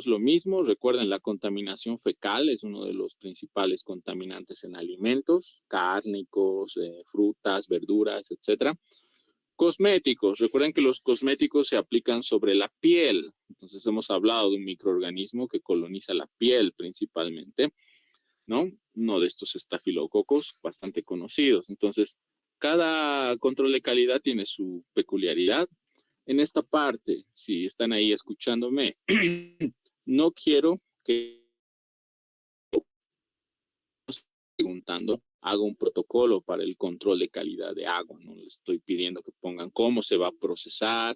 Lo mismo, recuerden, la contaminación fecal es uno de los principales contaminantes en alimentos, cárnicos, frutas, verduras, etcétera. Cosméticos, recuerden que los cosméticos se aplican sobre la piel. Entonces hemos hablado de un microorganismo que coloniza la piel principalmente, ¿no? Uno de estos estafilococos bastante conocidos. Entonces, cada control de calidad tiene su peculiaridad. En esta parte, si están ahí escuchándome, no quiero que preguntando, haga un protocolo para el control de calidad de agua. No les estoy pidiendo que pongan cómo se va a procesar,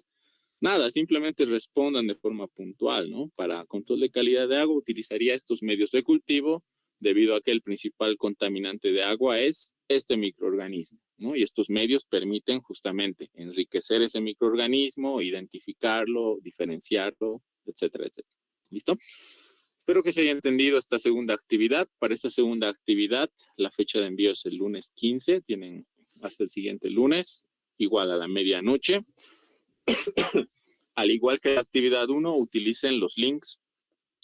nada, simplemente respondan de forma puntual, ¿no? Para control de calidad de agua utilizaría estos medios de cultivo debido a que el principal contaminante de agua es este microorganismo, ¿no? Y estos medios permiten justamente enriquecer ese microorganismo, identificarlo, diferenciarlo, etcétera, etcétera. ¿Listo? Espero que se haya entendido esta segunda actividad. Para esta segunda actividad, la fecha de envío es el lunes 15. Tienen hasta el siguiente lunes, igual a la medianoche. Al igual que la actividad 1, utilicen los links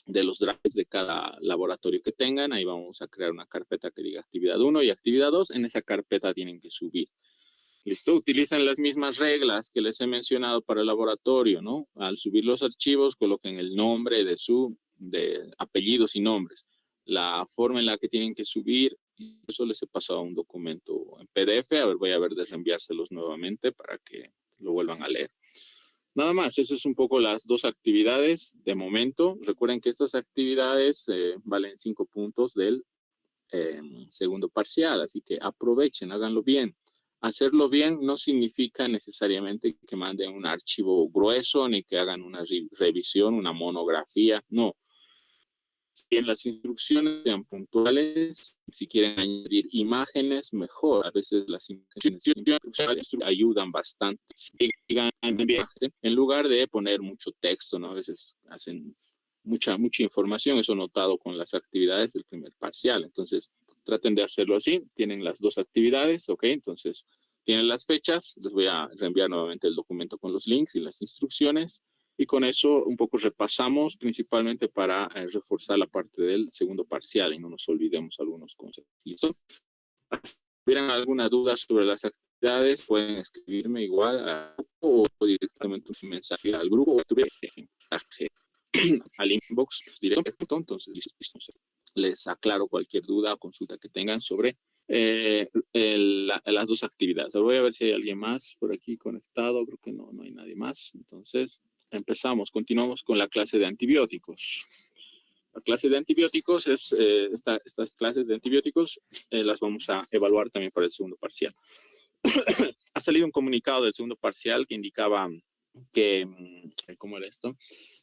de los drives de cada laboratorio que tengan. Ahí vamos a crear una carpeta que diga actividad 1 y actividad 2. En esa carpeta tienen que subir. ¿Listo? Utilizan las mismas reglas que les he mencionado para el laboratorio, ¿no? Al subir los archivos, coloquen el nombre de apellidos y nombres, la forma en la que tienen que subir. Eso les he pasado a un documento en PDF. A ver, voy a ver de reenviárselos nuevamente para que lo vuelvan a leer. Nada más, esas son un poco las dos actividades de momento. Recuerden que estas actividades valen 5 puntos del segundo parcial, así que aprovechen, háganlo bien. Hacerlo bien no significa necesariamente que manden un archivo grueso ni que hagan una revisión, una monografía, no. Si en las instrucciones sean puntuales, si quieren añadir imágenes, mejor. A veces las instrucciones ayudan bastante. En lugar de poner mucho texto, ¿no? A veces hacen mucha información, eso notado con las actividades del primer parcial. Entonces, traten de hacerlo así. Tienen las dos actividades, ¿ok? Entonces, tienen las fechas. Les voy a reenviar nuevamente el documento con los links y las instrucciones. Y con eso un poco repasamos, principalmente para reforzar la parte del segundo parcial y no nos olvidemos algunos conceptos. ¿Listo? Si tuvieran alguna duda sobre las actividades, pueden escribirme igual o directamente un mensaje al grupo o mensaje al inbox directo. Entonces, listo. Les aclaro cualquier duda o consulta que tengan sobre las dos actividades. Ahora voy a ver si hay alguien más por aquí conectado. Creo que no hay nadie más. Entonces, continuamos con la clase de antibióticos. La clase de antibióticos es, estas clases de antibióticos las vamos a evaluar también para el segundo parcial. Ha salido un comunicado del segundo parcial que indicaba que, ¿cómo era esto?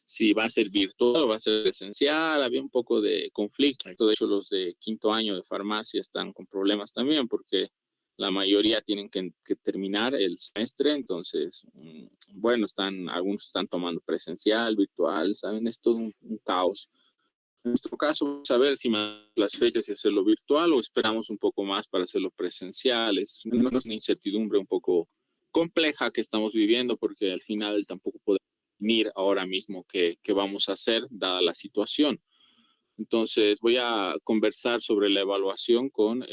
Si va a ser virtual o va a ser presencial, había un poco de conflicto. De hecho, los de quinto año de farmacia están con problemas también porque la mayoría tienen que terminar el semestre, entonces, bueno, algunos están tomando presencial, virtual, ¿saben? Es todo un caos. En nuestro caso, vamos a ver si las fechas y hacerlo virtual o esperamos un poco más para hacerlo presencial. Es una incertidumbre un poco compleja que estamos viviendo porque al final tampoco podemos definir ahora mismo qué vamos a hacer dada la situación. Entonces, voy a conversar sobre la evaluación con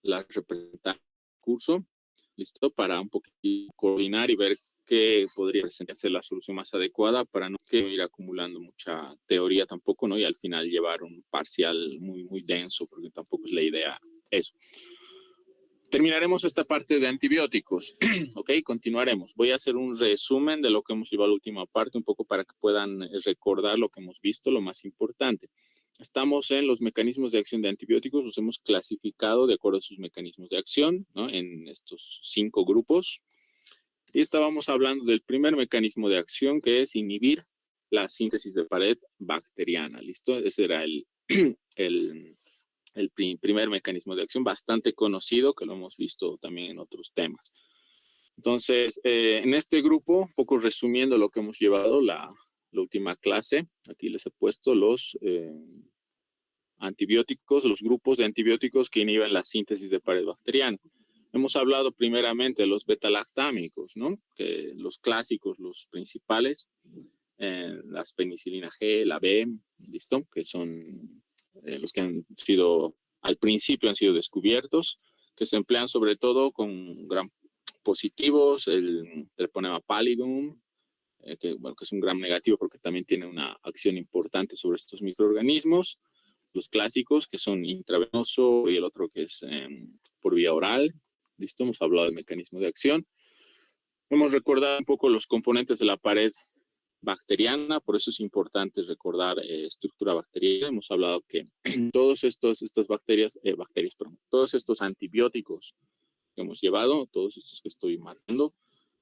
la representante del curso, ¿listo? Para un poquito coordinar y ver qué podría ser la solución más adecuada para no ir acumulando mucha teoría tampoco, ¿no? Y al final llevar un parcial muy denso, porque tampoco es la idea eso. Terminaremos esta parte de antibióticos, ¿ok? Continuaremos. Voy a hacer un resumen de lo que hemos llevado a la última parte, un poco para que puedan recordar lo que hemos visto, lo más importante. Estamos en los mecanismos de acción de antibióticos, los hemos clasificado de acuerdo a sus mecanismos de acción, ¿no? En estos 5 grupos. Y estábamos hablando del primer mecanismo de acción, que es inhibir la síntesis de pared bacteriana, ¿listo? Ese era el primer mecanismo de acción bastante conocido, que lo hemos visto también en otros temas. Entonces, en este grupo, un poco resumiendo lo que hemos llevado la última clase, aquí les he puesto los antibióticos, los grupos de antibióticos que inhiben la síntesis de pared bacteriana. Hemos hablado primeramente de los betalactámicos, ¿no? Que los clásicos, los principales, las penicilina G, la B, ¿listo? Que son los que han sido, al principio han sido descubiertos, que se emplean sobre todo con gran positivos, el Treponema pallidum, que es un gram negativo porque también tiene una acción importante sobre estos microorganismos. Los clásicos, que son intravenoso, y el otro que es por vía oral. ¿Listo? Hemos hablado del mecanismo de acción. Hemos recordado un poco los componentes de la pared bacteriana, por eso es importante recordar estructura bacteriana. Hemos hablado que todas estas todos estos antibióticos que hemos llevado, todos estos que estoy marcando,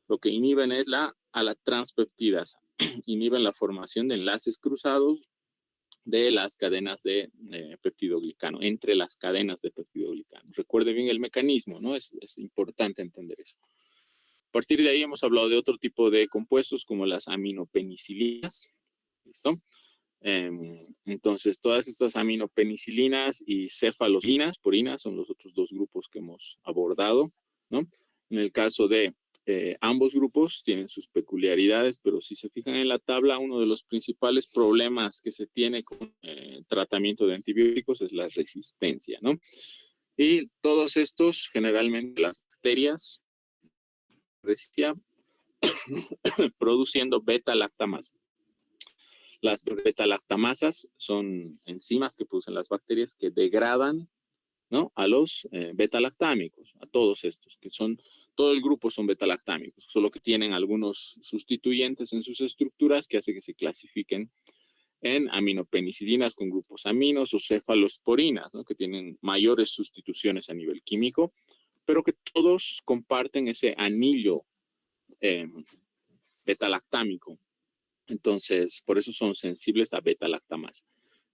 lo que inhiben es a la transpeptidasa, inhiben la formación de enlaces cruzados de las cadenas de peptidoglicano, entre las cadenas de peptidoglicano. Recuerde bien el mecanismo, ¿no? Es importante entender eso. A partir de ahí hemos hablado de otro tipo de compuestos como las aminopenicilinas. ¿Listo? Entonces, todas estas aminopenicilinas y cefalosilinas, porinas, son los otros dos grupos que hemos abordado, ¿no? En el caso de ambos grupos tienen sus peculiaridades, pero si se fijan en la tabla, uno de los principales problemas que se tiene con tratamiento de antibióticos es la resistencia, ¿no? Y todos estos, generalmente las bacterias, resistían produciendo beta-lactamasa. Las beta-lactamasas son enzimas que producen las bacterias que degradan, ¿no?, a los beta-lactámicos, a todos estos, que son, todo el grupo son beta-lactámicos, solo que tienen algunos sustituyentes en sus estructuras que hace que se clasifiquen en aminopenicilinas con grupos aminos o cefalosporinas, ¿no?, que tienen mayores sustituciones a nivel químico, pero que todos comparten ese anillo beta-lactámico. Entonces, por eso son sensibles a beta-lactamasa.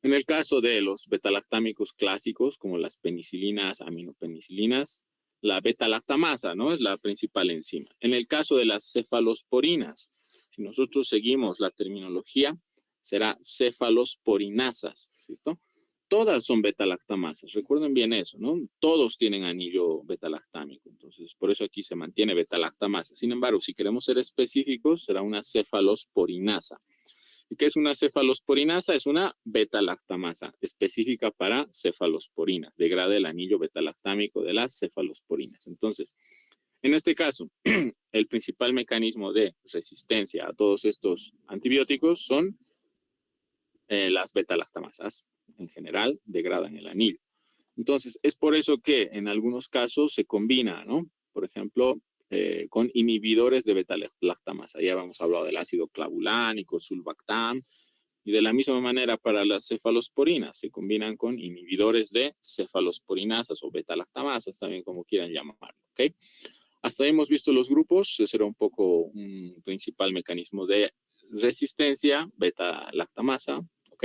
En el caso de los beta-lactámicos clásicos, como las penicilinas, aminopenicilinas, la beta-lactamasa, ¿no?, es la principal enzima. En el caso de las cefalosporinas, si nosotros seguimos la terminología, será cefalosporinasas, ¿cierto? Todas son beta-lactamasas, recuerden bien eso, ¿no? Todos tienen anillo beta-lactámico, entonces por eso aquí se mantiene beta-lactamasa. Sin embargo, si queremos ser específicos, será una cefalosporinasa. ¿Y qué es una cefalosporinasa? Es una beta-lactamasa específica para cefalosporinas, degrada el anillo beta-lactámico de las cefalosporinas. Entonces, en este caso, el principal mecanismo de resistencia a todos estos antibióticos son las beta-lactamasas. En general, degradan el anillo. Entonces, es por eso que en algunos casos se combina, ¿no? Por ejemplo, con inhibidores de beta-lactamasa. Ya hemos hablado del ácido clavulánico, sulbactam, y de la misma manera para las cefalosporinas se combinan con inhibidores de cefalosporinasas o beta-lactamasas, también como quieran llamarlo, ¿ok? Hasta ahí hemos visto los grupos. Ese era un poco un principal mecanismo de resistencia, beta-lactamasa, ¿ok?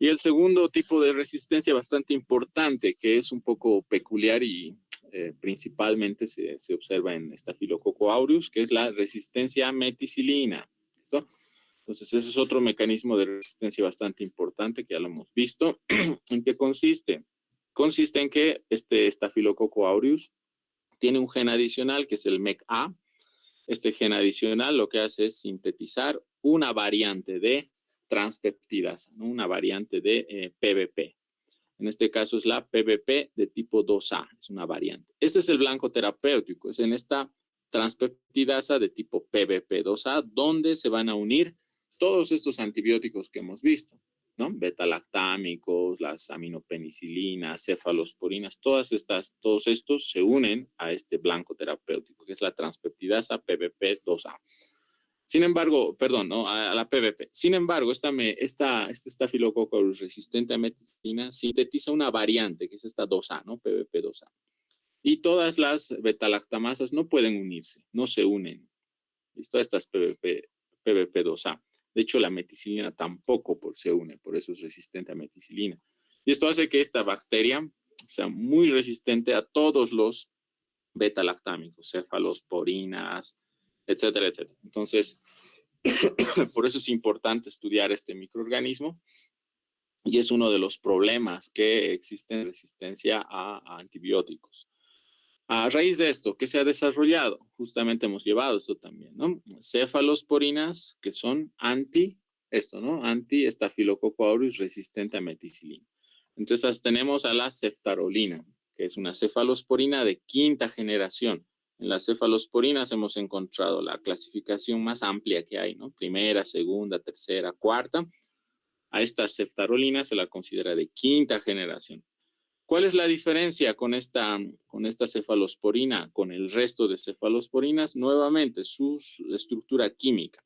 Y el segundo tipo de resistencia bastante importante, que es un poco peculiar y principalmente se observa en Staphylococcus aureus, que es la resistencia a meticilina. ¿Listo? Entonces, ese es otro mecanismo de resistencia bastante importante que ya lo hemos visto. ¿En qué consiste? Consiste en que este Staphylococcus aureus tiene un gen adicional que es el MECA. Este gen adicional lo que hace es sintetizar una variante de transpeptidasa, ¿no?, una variante de PBP. En este caso es la PBP de tipo 2A, es una variante. Este es el blanco terapéutico, es en esta transpeptidasa de tipo PBP 2A donde se van a unir todos estos antibióticos que hemos visto, ¿no? Beta-lactámicos, las aminopenicilinas, cefalosporinas, todos estos se unen a este blanco terapéutico, que es la transpeptidasa PBP 2A. Sin embargo, perdón, ¿no?, a la PBP. Sin embargo, este Staphylococcus resistente a meticilina sintetiza una variante, que es esta 2A, ¿no?, PBP 2A. Y todas las beta-lactamasas no pueden unirse, no se unen. ¿Listo? Estas PBP 2A. De hecho, la meticilina tampoco se une, por eso es resistente a meticilina. Y esto hace que esta bacteria sea muy resistente a todos los beta-lactámicos, cefalosporinas, etcétera, etcétera. Entonces, por eso es importante estudiar este microorganismo y es uno de los problemas que existen en resistencia a antibióticos. A raíz de esto, ¿qué se ha desarrollado? Justamente hemos llevado esto también, ¿no? Cefalosporinas que son anti-Staphylococcus aureus resistente a meticilina. Entonces tenemos a la ceftarolina, que es una cefalosporina de quinta generación. En las cefalosporinas hemos encontrado la clasificación más amplia que hay, ¿no? Primera, segunda, tercera, cuarta. A esta ceftarolina se la considera de quinta generación. ¿Cuál es la diferencia con esta cefalosporina, con el resto de cefalosporinas? Nuevamente, su estructura química.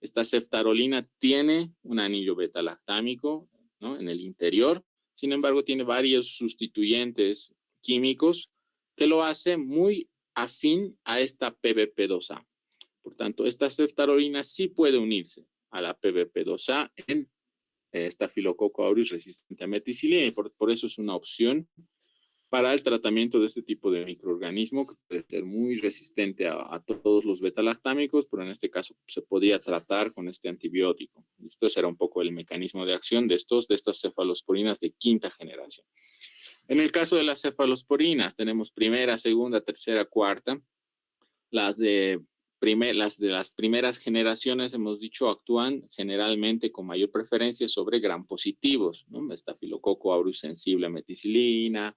Esta ceftarolina tiene un anillo beta-lactámico, ¿no?, en el interior. Sin embargo, tiene varios sustituyentes químicos que lo hace muy afín a esta PBP2A. Por tanto, esta ceftarolina sí puede unirse a la PBP2A en Staphylococcus aureus resistente a meticilina, y por eso es una opción para el tratamiento de este tipo de microorganismo que puede ser muy resistente a todos los beta-lactámicos, pero en este caso se podría tratar con este antibiótico. Esto será un poco el mecanismo de acción de estas cefalosporinas de quinta generación. En el caso de las cefalosporinas, tenemos primera, segunda, tercera, cuarta. Las de las primeras generaciones, hemos dicho, actúan generalmente con mayor preferencia sobre gram positivos, ¿no? Staphylococcus aureus sensible a meticilina,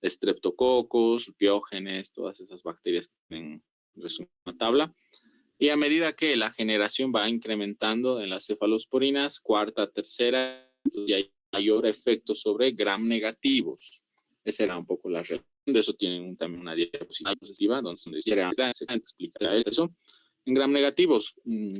Streptococcus, Piógenes, todas esas bacterias que tienen una tabla. Y a medida que la generación va incrementando en las cefalosporinas, cuarta, tercera, entonces ya hay mayor efecto sobre gram negativos. Esa era un poco la relación. De eso tienen también una diapositiva donde se explica eso. En gram negativos,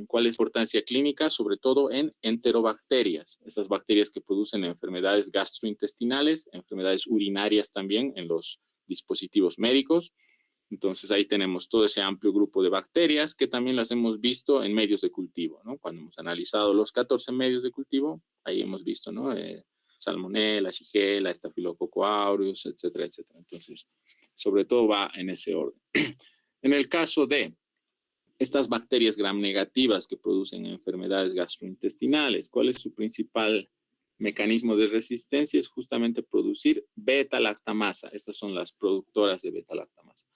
¿cuál es la importancia clínica? Sobre todo en enterobacterias, esas bacterias que producen enfermedades gastrointestinales, enfermedades urinarias también en los dispositivos médicos. Entonces ahí tenemos todo ese amplio grupo de bacterias que también las hemos visto en medios de cultivo, ¿no? Cuando hemos analizado los 14 medios de cultivo, ahí hemos visto, ¿no? Salmonella, Shigella, Staphylococcus aureus, etcétera, etcétera. Entonces, sobre todo va en ese orden. En el caso de estas bacterias gram negativas que producen enfermedades gastrointestinales, ¿cuál es su principal mecanismo de resistencia? Es justamente producir beta-lactamasa. Estas son las productoras de beta-lactamasa.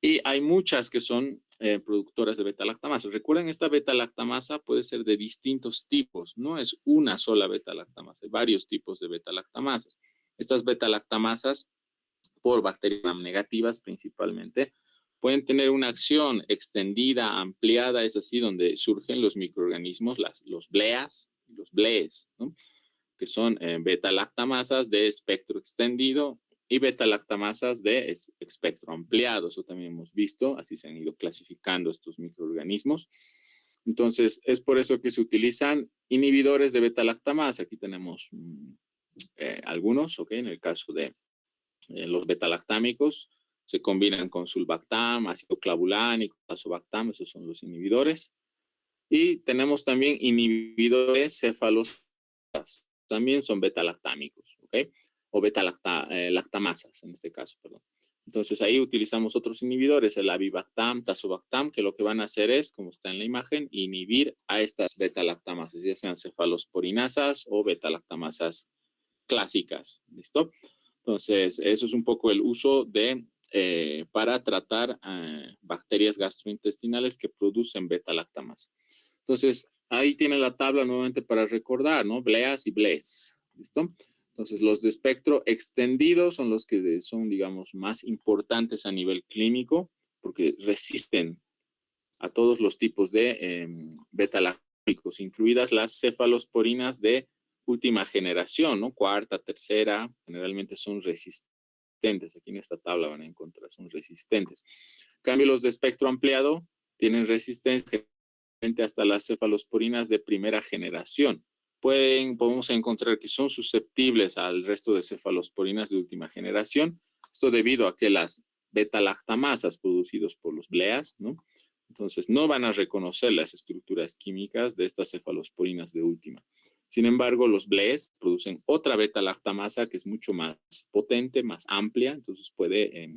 Y hay muchas que son productoras de beta-lactamasa. Recuerden, esta beta-lactamasa puede ser de distintos tipos. No es una sola beta-lactamasa, hay varios tipos de beta-lactamasas. Estas beta-lactamasas, por bacterias gram negativas principalmente, pueden tener una acción extendida, ampliada, es así donde surgen los microorganismos, los bleas y los blees, ¿no?, que son beta-lactamasas de espectro extendido y beta-lactamasas de espectro ampliado. Eso también hemos visto, así se han ido clasificando estos microorganismos. Entonces, es por eso que se utilizan inhibidores de beta-lactamasa. Aquí tenemos algunos, ¿ok? En el caso de los beta-lactámicos, se combinan con sulbactam, ácido clavulánico, tazobactam, esos son los inhibidores. Y tenemos también inhibidores cefalosporas, también son beta-lactámicos, ¿ok? O beta-lactamasas en este caso, perdón. Entonces ahí utilizamos otros inhibidores, el avibactam, tazobactam, que lo que van a hacer es, como está en la imagen, inhibir a estas beta-lactamasas, ya sean cefalosporinasas o beta-lactamasas clásicas, ¿listo? Entonces, eso es un poco el uso para tratar bacterias gastrointestinales que producen beta-lactamasa. Entonces, ahí tiene la tabla nuevamente para recordar, ¿no? Bleas y blees, ¿listo? Entonces, los de espectro extendido son los que son, digamos, más importantes a nivel clínico porque resisten a todos los tipos de beta-lactámicos, incluidas las cefalosporinas de última generación, ¿no? Cuarta, tercera, generalmente son resistentes. Aquí en esta tabla van a encontrar, son resistentes. En cambio, los de espectro ampliado tienen resistencia hasta las cefalosporinas de primera generación. Podemos encontrar que son susceptibles al resto de cefalosporinas de última generación. Esto debido a que las beta-lactamasas producidos por los bleas, ¿no?, entonces no van a reconocer las estructuras químicas de estas cefalosporinas de última. Sin embargo, los blees producen otra beta-lactamasa que es mucho más potente, más amplia, entonces puede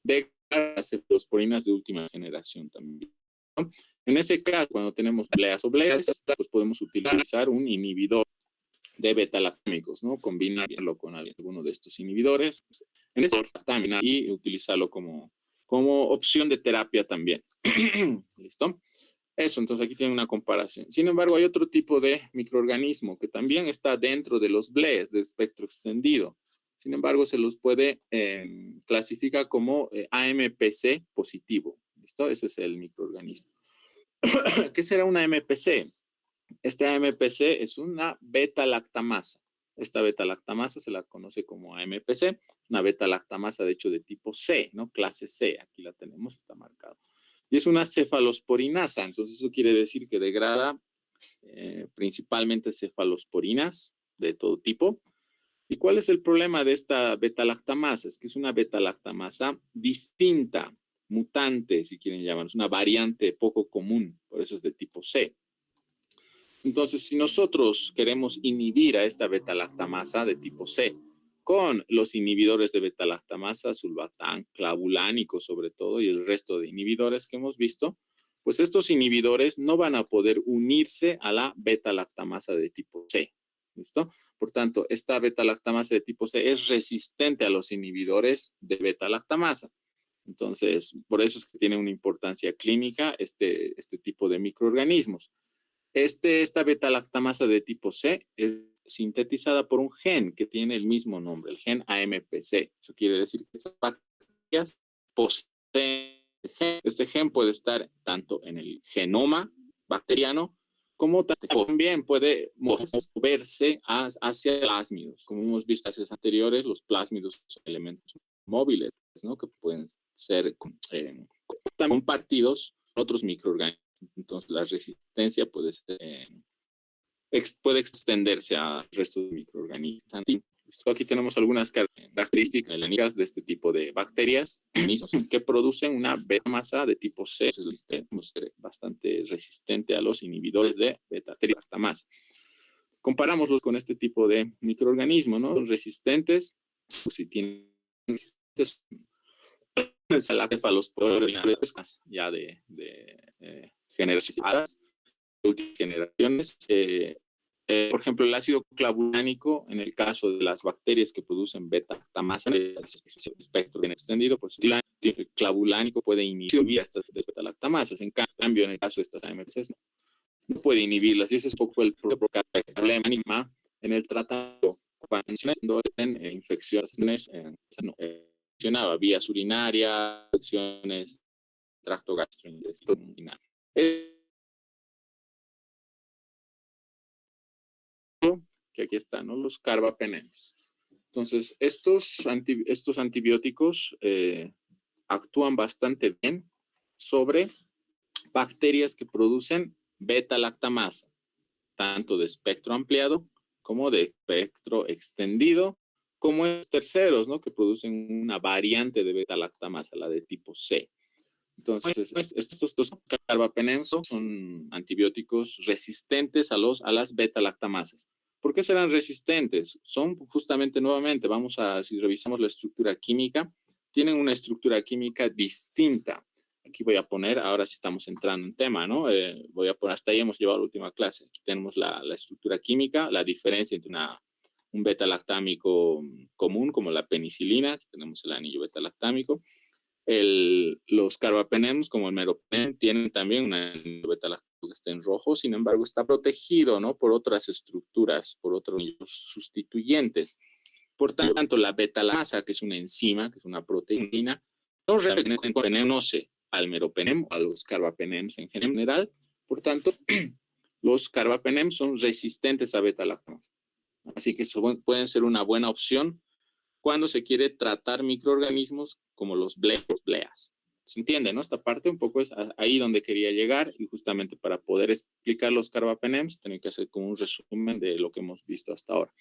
degradarse las cefalosporinas de última generación también, ¿no? En ese caso, cuando tenemos bleas o bleas, pues podemos utilizar un inhibidor de beta-lactámicos, ¿no? Combinarlo con alguno de estos inhibidores. en ese también y utilizarlo como opción de terapia también. ¿Listo? Eso, entonces aquí tiene una comparación. Sin embargo, hay otro tipo de microorganismo que también está dentro de los BLES de espectro extendido. Sin embargo, se los puede clasificar como AMPC positivo. ¿Listo? Ese es el microorganismo. ¿Qué será una AMPC? Este AMPC es una beta-lactamasa. Esta beta-lactamasa se la conoce como AMPC, una beta-lactamasa de hecho de tipo C, ¿no? Clase C, aquí la tenemos, está marcado. Y es una cefalosporinasa, entonces eso quiere decir que degrada principalmente cefalosporinas de todo tipo. ¿Y cuál es el problema de esta beta-lactamasa? Es que es una beta-lactamasa distinta, mutante, si quieren llamar, es una variante poco común, por eso es de tipo C. Entonces, si nosotros queremos inhibir a esta beta-lactamasa de tipo C con los inhibidores de beta-lactamasa, sulfatán, clavulánico sobre todo, y el resto de inhibidores que hemos visto, pues estos inhibidores no van a poder unirse a la beta-lactamasa de tipo C. ¿Listo? Por tanto, esta beta-lactamasa de tipo C es resistente a los inhibidores de beta-lactamasa. Entonces, por eso es que tiene una importancia clínica este tipo de microorganismos. Esta beta-lactamasa de tipo C es sintetizada por un gen que tiene el mismo nombre, el gen AMPC. Eso quiere decir que estas bacterias poseen este gen puede estar tanto en el genoma bacteriano como también puede moverse hacia plásmidos. Como hemos visto en clases anteriores, los plásmidos son elementos móviles, ¿no? Que pueden ser compartidos con otros microorganismos. Entonces, la resistencia puede extenderse al resto de microorganismos. Aquí tenemos algunas características de este tipo de bacterias que producen una beta-masa de tipo C, es bastante resistente a los inhibidores de beta-lactamasa. Comparamos con este tipo de microorganismos, ¿no? Son resistentes, si tienen a la cefalosporinas ya de generaciones, generaciones. Por ejemplo, el ácido clavulánico, en el caso de las bacterias que producen beta-lactamasa, el espectro bien extendido, pues el clavulánico puede inhibir estas beta-lactamasas. En cambio, en el caso de estas AMPCs, no puede inhibirlas. Y ese es un poco el problema en el tratamiento cuando en infecciones vías urinarias, infecciones, tracto gastrointestinal. Que aquí están, ¿no? Los carbapenems. Entonces, estos antibióticos actúan bastante bien sobre bacterias que producen beta-lactamasa, tanto de espectro ampliado como de espectro extendido, como terceros, ¿no? Que producen una variante de beta-lactamasa, la de tipo C. Entonces, estos dos carbapenems son antibióticos resistentes a las beta-lactamasas. ¿Por qué serán resistentes? Son justamente, nuevamente, si revisamos la estructura química, tienen una estructura química distinta. Aquí voy a poner, ahora sí estamos entrando en tema, ¿no? Voy a poner, hasta ahí hemos llevado la última clase. Aquí tenemos la estructura química, la diferencia entre un beta-lactámico común, como la penicilina, aquí tenemos el anillo beta-lactámico. Los carbapenems, como el meropenem, tienen también un anillo beta-lactámico que está en rojo, sin embargo está protegido, ¿no? Por otras estructuras, por otros anillos sustituyentes. Por tanto, la beta-lactamasa, que es una enzima, que es una proteína, no reconoce al meropenem o a los carbapenems en general. Por tanto, los carbapenems son resistentes a beta-lactamasa. Así que pueden ser una buena opción cuando se quiere tratar microorganismos como los bleas. ¿Se entiende, no? Esta parte un poco es ahí donde quería llegar, y justamente para poder explicar los carbapenems tengo que hacer como un resumen de lo que hemos visto hasta ahora.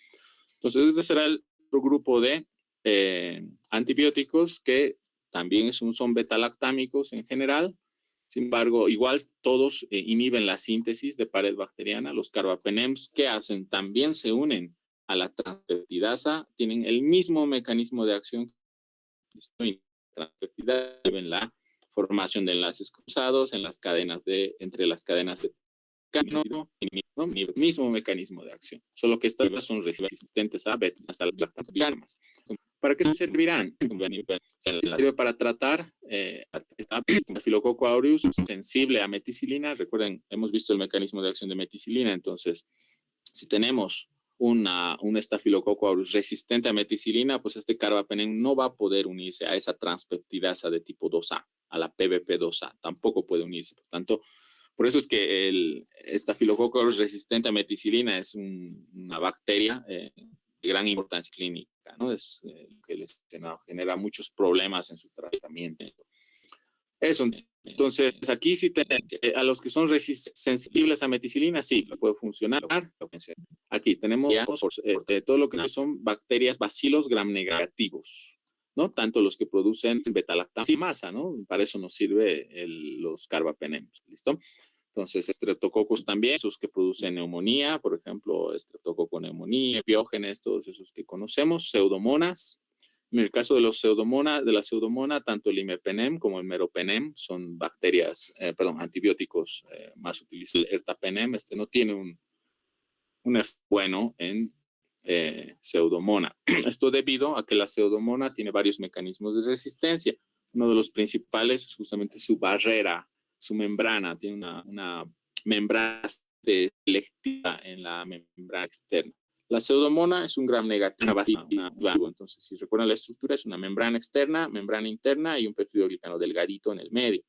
Entonces, este será el otro grupo de antibióticos que también son beta-lactámicos en general. Sin embargo, igual todos inhiben la síntesis de pared bacteriana. Los carbapenems, ¿qué hacen? También se unen a la transpeptidasa, tienen el mismo mecanismo de acción. Transpeptidasa en la formación de enlaces cruzados entre las cadenas de mismo mecanismo de acción, solo que estas son resistentes a beta-lactamanas. ¿Para qué servirán? Sirve para tratar Staphylococcus aureus sensible a meticilina. Recuerden, hemos visto el mecanismo de acción de meticilina. Entonces, si tenemos un Staphylococcus aureus resistente a meticilina, pues este carbapenem no va a poder unirse a esa transpeptidasa de tipo 2A, a la PBP2A. Tampoco puede unirse. Por tanto, por eso es que el Staphylococcus aureus resistente a meticilina es una bacteria de gran importancia clínica, ¿no? Es que les genera muchos problemas en su tratamiento. Eso. Entonces, aquí sí a los que son sensibles a meticilina, sí, puede funcionar. Aquí tenemos todo lo que son bacterias bacilos gram negativos, ¿no? Tanto los que producen beta-lactamasa, ¿no? Para eso nos sirve los carbapenems, ¿listo? Entonces, Streptococcus también, esos que producen neumonía, por ejemplo, Streptococcus neumonía, Piógenes, todos esos que conocemos, Pseudomonas. En el caso de de la pseudomona, tanto el imipenem como el meropenem son bacterias, antibióticos más utilizados. El ertapenem no tiene un efecto bueno en pseudomona. Esto debido a que la pseudomona tiene varios mecanismos de resistencia. Uno de los principales es justamente su barrera, su membrana. Tiene una membrana selectiva en la membrana externa. La pseudomona es un gram negativo, entonces si recuerdan la estructura es una membrana externa, membrana interna y un peptidoglicano delgadito en el medio.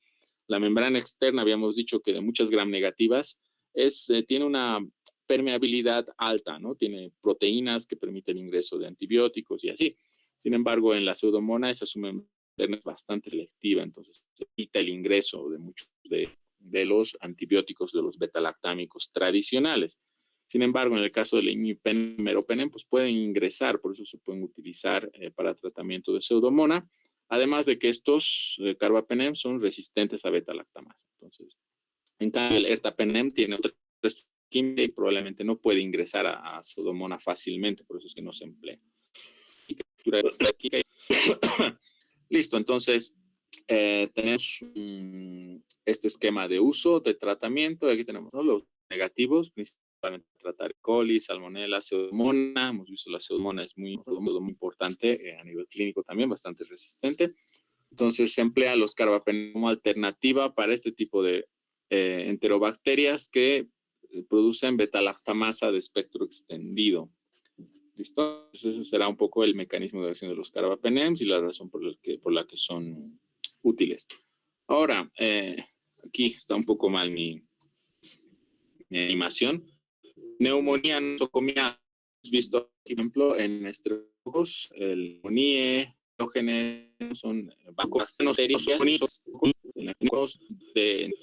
La membrana externa habíamos dicho que de muchas gram negativas tiene una permeabilidad alta, ¿no? Tiene proteínas que permiten el ingreso de antibióticos y así. Sin embargo, en la pseudomona esa membrana es bastante selectiva, entonces se evita el ingreso de muchos de los antibióticos, de los betalactámicos tradicionales. Sin embargo, en el caso del imipenem, meropenem, pues pueden ingresar, por eso se pueden utilizar para tratamiento de pseudomona, además de que estos carbapenem son resistentes a beta-lactamasa. Entonces, en cambio, el ertapenem tiene otra química y probablemente no puede ingresar a pseudomona fácilmente, por eso es que no se emplea. Listo, entonces tenemos este esquema de uso, de tratamiento. Aquí tenemos, ¿no?, los negativos, principalmente tratar E. coli, salmonella, pseudomona. Hemos visto la pseudomona es muy importante a nivel clínico también, bastante resistente. Entonces se emplea los carbapenem como alternativa para este tipo de enterobacterias que producen beta-lactamasa de espectro extendido. ¿Listo? Entonces ese será un poco el mecanismo de acción de los carbapenems y la razón por la que son útiles. Ahora, aquí está un poco mal mi animación. Neumonía nosocomial. Hemos visto, por ejemplo, en estreptococos, el neumonía, Piógenes, son bacterias.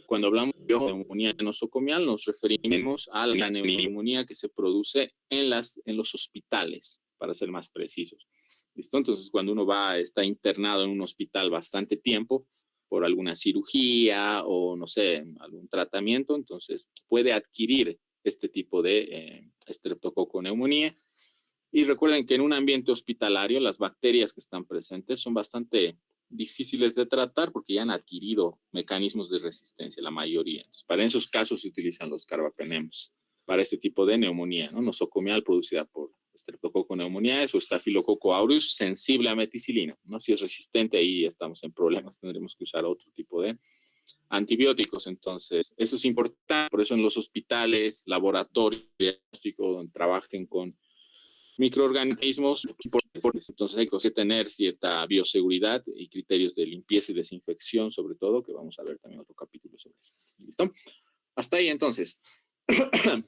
Cuando hablamos de neumonía nosocomial, nos referimos a la neumonía que se produce en los hospitales, para ser más precisos. ¿Listo? Entonces, cuando uno está internado en un hospital bastante tiempo, por alguna cirugía o, no sé, algún tratamiento, entonces puede adquirir este tipo de estreptococo neumonía. Y recuerden que en un ambiente hospitalario las bacterias que están presentes son bastante difíciles de tratar porque ya han adquirido mecanismos de resistencia, la mayoría. Entonces, para esos casos se utilizan los carbapenems para este tipo de neumonía, ¿no? Nosocomial producida por Streptococcus pneumoniae o Staphylococcus aureus sensible a meticilina, ¿no? Si es resistente, ahí estamos en problemas, tendremos que usar otro tipo de antibióticos. Entonces, eso es importante, por eso en los hospitales, laboratorios, donde trabajen con microorganismos, entonces hay que tener cierta bioseguridad y criterios de limpieza y desinfección, sobre todo, que vamos a ver también otro capítulo sobre eso. ¿Listo? Hasta ahí, entonces,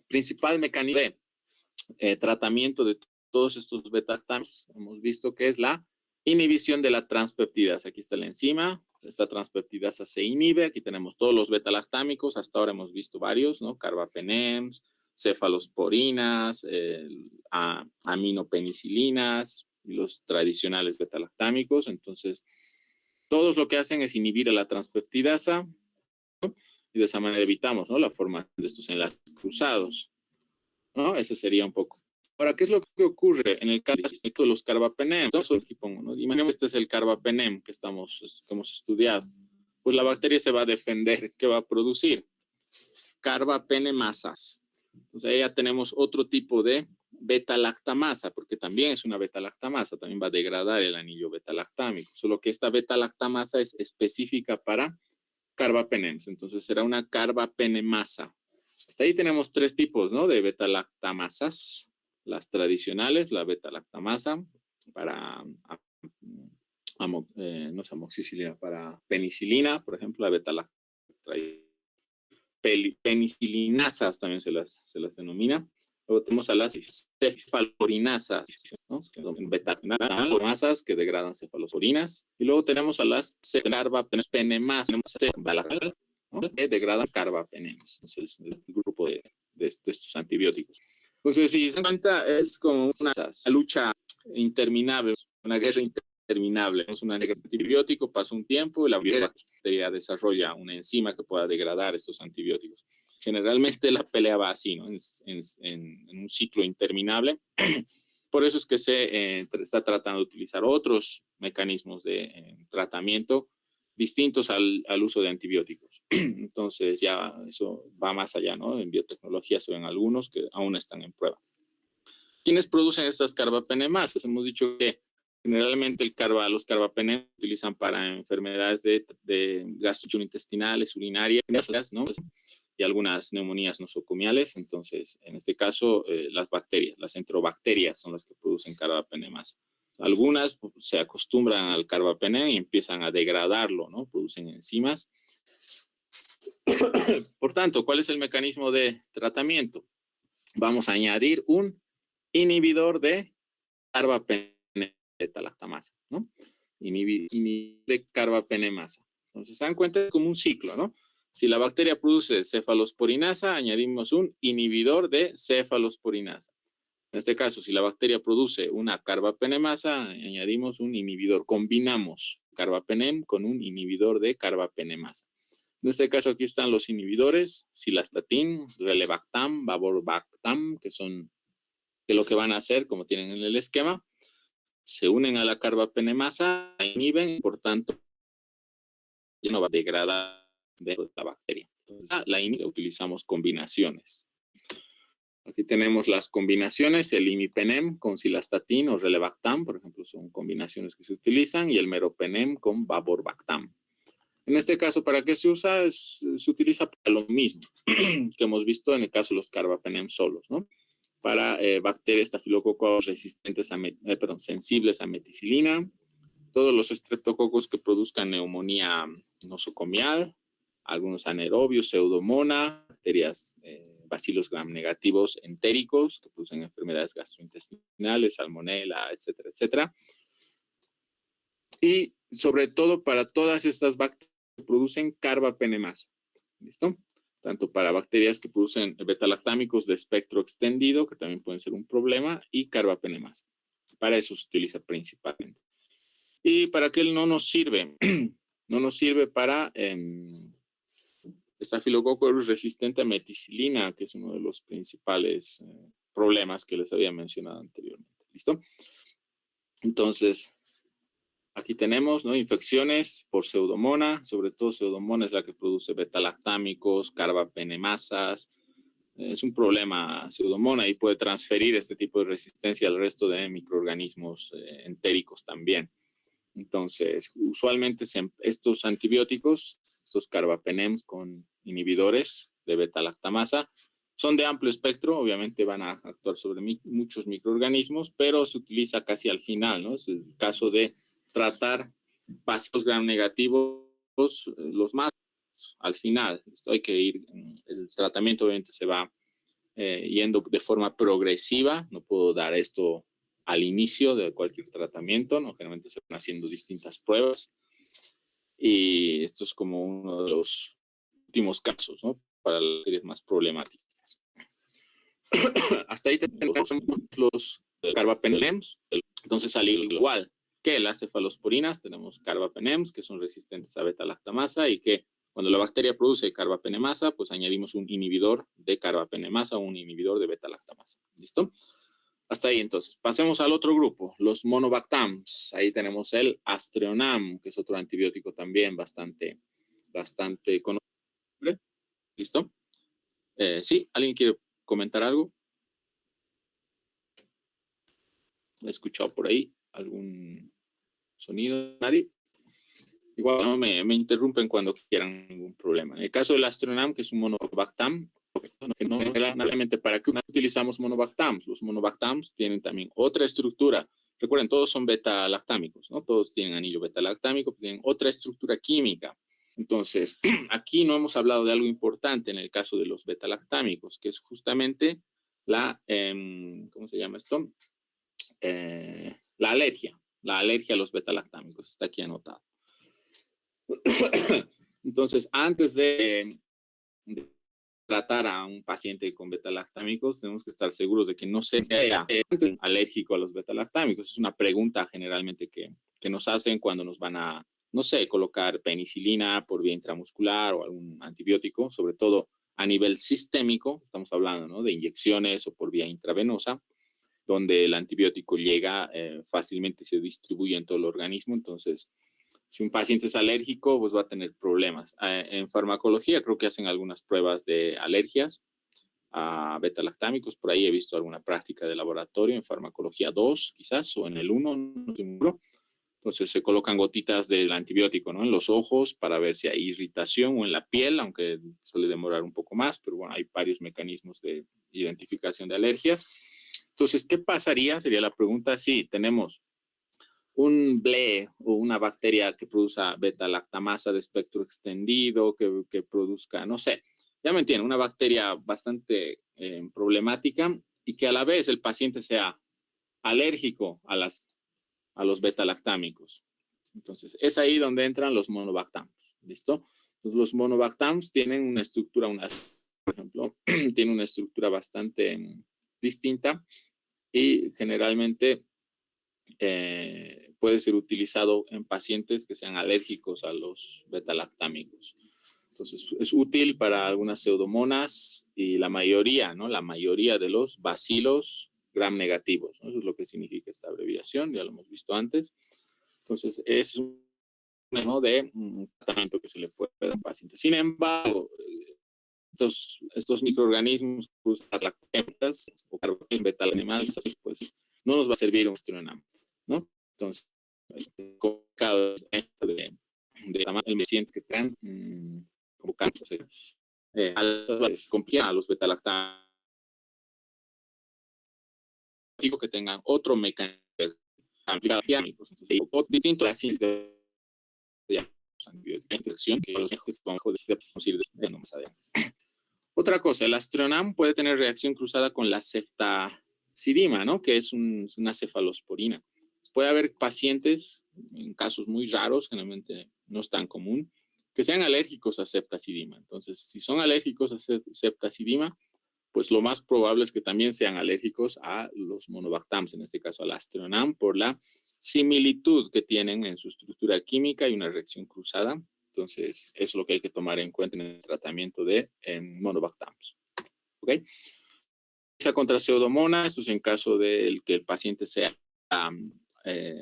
principal mecanismo de tratamiento de todos estos beta-lactamos, hemos visto que es la inhibición de la transpeptidasa. Aquí está la enzima, esta transpeptidasa se inhibe, aquí tenemos todos los beta-lactámicos, hasta ahora hemos visto varios, ¿no? Carbapenems, cefalosporinas, aminopenicilinas y los tradicionales beta-lactámicos. Entonces, todos lo que hacen es inhibir a la transpeptidasa, ¿no? Y de esa manera evitamos, ¿no?, la formación de estos enlaces cruzados, ¿no? Eso sería un poco. Ahora, ¿qué es lo que ocurre en el caso de los carbapenems? Aquí pongo, ¿no? Imaginemos que este es el carbapenem que hemos estudiado. Pues la bacteria se va a defender. ¿Qué va a producir? Carbapenemasas. Entonces ahí ya tenemos otro tipo de beta-lactamasa, porque también es una beta-lactamasa, también va a degradar el anillo beta-lactámico, solo que esta beta-lactamasa es específica para carbapenems, entonces será una carbapenemasa. Hasta ahí tenemos tres tipos, ¿no? De beta-lactamasas, las tradicionales, la beta-lactamasa para no es amoxicilina, para penicilina, por ejemplo, la beta-lactamasa. Penicilinasas también se las denomina. Luego tenemos a las cefalosporinasas, ¿no? Beta-lactamasas que degradan cefalosporinas. Y luego tenemos a las carbapenemasas, ¿no? Que degradan carbapenemas. Entonces, el grupo de estos antibióticos. Entonces, si se dan cuenta, es como una lucha interminable, una guerra interminable. Es un antibiótico, pasa un tiempo y la bacteria desarrolla una enzima que pueda degradar estos antibióticos. Generalmente la pelea va así, ¿no? En un ciclo interminable. Por eso es que se está tratando de utilizar otros mecanismos de tratamiento distintos al uso de antibióticos. Entonces ya eso va más allá, ¿no? En biotecnología se ven algunos que aún están en prueba. ¿Quiénes producen estas carbapenemasas? Hemos dicho que generalmente los carbapenemas se utilizan para enfermedades de gastrointestinales, urinarias, ¿no? Y algunas neumonías nosocomiales. Entonces, en este caso, las bacterias, las enterobacterias son las que producen carbapenemasa. Algunas se acostumbran al carbapenem y empiezan a degradarlo, ¿no? Producen enzimas. Por tanto, ¿cuál es el mecanismo de tratamiento? Vamos a añadir un inhibidor de carbapenem-beta-lactamasa, ¿no? Inhibidor de carbapenemasa. Entonces, se dan cuenta, es como un ciclo, ¿no? Si la bacteria produce cefalosporinasa, añadimos un inhibidor de cefalosporinasa. En este caso, si la bacteria produce una carbapenemasa, añadimos un inhibidor. Combinamos carbapenem con un inhibidor de carbapenemasa. En este caso, aquí están los inhibidores, cilastatin, relebactam, vaborbactam, que lo que van a hacer, como tienen en el esquema, se unen a la carbapenemasa, la inhiben, por tanto, ya no va a degradar de la bacteria. Entonces, la inhiben, utilizamos combinaciones. Aquí tenemos las combinaciones, el imipenem con cilastatin o relebactam, por ejemplo, son combinaciones que se utilizan, y el meropenem con vaborbactam. En este caso, ¿para qué se usa? Se utiliza para lo mismo que hemos visto en el caso de los carbapenem solos, ¿no? Para bacterias estafilococos resistentes sensibles a meticilina, todos los estreptococos que produzcan neumonía nosocomial, algunos anaerobios, pseudomonas, bacterias bacilos gram negativos entéricos que producen enfermedades gastrointestinales, salmonela, etcétera, etcétera. Y sobre todo para todas estas bacterias que producen carbapenemasa. ¿Listo? Tanto para bacterias que producen beta-lactámicos de espectro extendido, que también pueden ser un problema, y carbapenemasa. Para eso se utiliza principalmente. ¿Y para qué no nos sirve? No nos sirve para Staphylococcus resistente a meticilina, que es uno de los principales problemas que les había mencionado anteriormente. ¿Listo? Entonces, aquí tenemos, ¿no? Infecciones por pseudomona, sobre todo pseudomona es la que produce beta-lactámicos, carbapenemasas. Es un problema pseudomona y puede transferir este tipo de resistencia al resto de microorganismos entéricos también. Entonces, usualmente estos antibióticos, estos carbapenems con inhibidores de beta-lactamasa, son de amplio espectro, obviamente van a actuar sobre muchos microorganismos, pero se utiliza casi al final, ¿no? Es el caso de tratar bacilos gram negativos, los más al final. Esto hay que ir, el tratamiento obviamente se va yendo de forma progresiva, no puedo dar esto al inicio de cualquier tratamiento, ¿no? Generalmente se van haciendo distintas pruebas y esto es como uno de los últimos casos, ¿no? Para las bacterias más problemáticas. Hasta ahí tenemos los carbapenems, entonces al igual que las cefalosporinas, tenemos carbapenems que son resistentes a beta-lactamasa y que cuando la bacteria produce carbapenemasa, pues añadimos un inhibidor de carbapenemasa o un inhibidor de beta-lactamasa. ¿Listo? Hasta ahí entonces. Pasemos al otro grupo, los monobactams. Ahí tenemos el Aztreonam, que es otro antibiótico también bastante conocido. ¿Listo? ¿Sí? ¿Alguien quiere comentar algo? ¿He escuchado por ahí algún sonido? ¿Nadie? Igual no me interrumpen cuando quieran, ningún problema. En el caso del Astronam, que es un monobactam, que no realmente para qué utilizamos monobactams. Los monobactams tienen también otra estructura. Recuerden, todos son beta-lactámicos, ¿no? Todos tienen anillo beta-lactámico, tienen otra estructura química. Entonces, aquí no hemos hablado de algo importante en el caso de los beta-lactámicos, que es justamente la, ¿cómo se llama esto? La alergia a los beta-lactámicos. Está aquí anotado. Entonces, antes de tratar a un paciente con beta-lactámicos, tenemos que estar seguros de que no sea alérgico a los beta-lactámicos. Es una pregunta generalmente que nos hacen cuando nos van a, no sé, colocar penicilina por vía intramuscular o algún antibiótico, sobre todo a nivel sistémico, estamos hablando, ¿no?, de inyecciones o por vía intravenosa, donde el antibiótico llega fácilmente y se distribuye en todo el organismo. Entonces, si un paciente es alérgico, pues va a tener problemas. En farmacología creo que hacen algunas pruebas de alergias a beta-lactámicos. Por ahí he visto alguna práctica de laboratorio en farmacología 2, quizás, o en el 1, no estoy seguro. Entonces se colocan gotitas del antibiótico, ¿no?, en los ojos para ver si hay irritación, o en la piel, aunque suele demorar un poco más, pero bueno, hay varios mecanismos de identificación de alergias. Entonces, ¿qué pasaría? Sería la pregunta si tenemos un BLE o una bacteria que produzca beta-lactamasa de espectro extendido, que produzca, no sé, ya me entienden, una bacteria bastante problemática, y que a la vez el paciente sea alérgico a los beta-lactámicos. Entonces, es ahí donde entran los monobactams, ¿listo? Entonces, los monobactams tienen una estructura, por ejemplo, tiene una estructura bastante distinta, y generalmente puede ser utilizado en pacientes que sean alérgicos a los beta-lactámicos. Entonces, es útil para algunas pseudomonas y la mayoría, ¿no?, la mayoría de los bacilos gram negativos, ¿no? Eso es lo que significa esta abreviación, ya lo hemos visto antes. Entonces, es un, ¿no?, de un tratamiento que se le puede dar a un paciente. Sin embargo, estos microorganismos que usan lactantes o carbohidratos beta-animales, pues no nos va a servir un Astronam, ¿no? Entonces, cada de tamaño del paciente que tengan, como cáncer, complican a los beta-lactámicos, que tengan otro mecanismo distinto a la ciencia de infección, que los vamos a ir viendo más adelante. Otra cosa, el Astronam puede tener reacción cruzada con la ceftazidima, ¿no?, que es una cefalosporina. Puede haber pacientes, en casos muy raros, generalmente no es tan común, que sean alérgicos a ceftazidima. Entonces, si son alérgicos a ceftazidima, pues lo más probable es que también sean alérgicos a los monobactams, en este caso al Astronam, por la similitud que tienen en su estructura química y una reacción cruzada. Entonces, eso es lo que hay que tomar en cuenta en el tratamiento de monobactams. ¿Ok? Esa contra pseudomonas, esto es en caso de que el paciente sea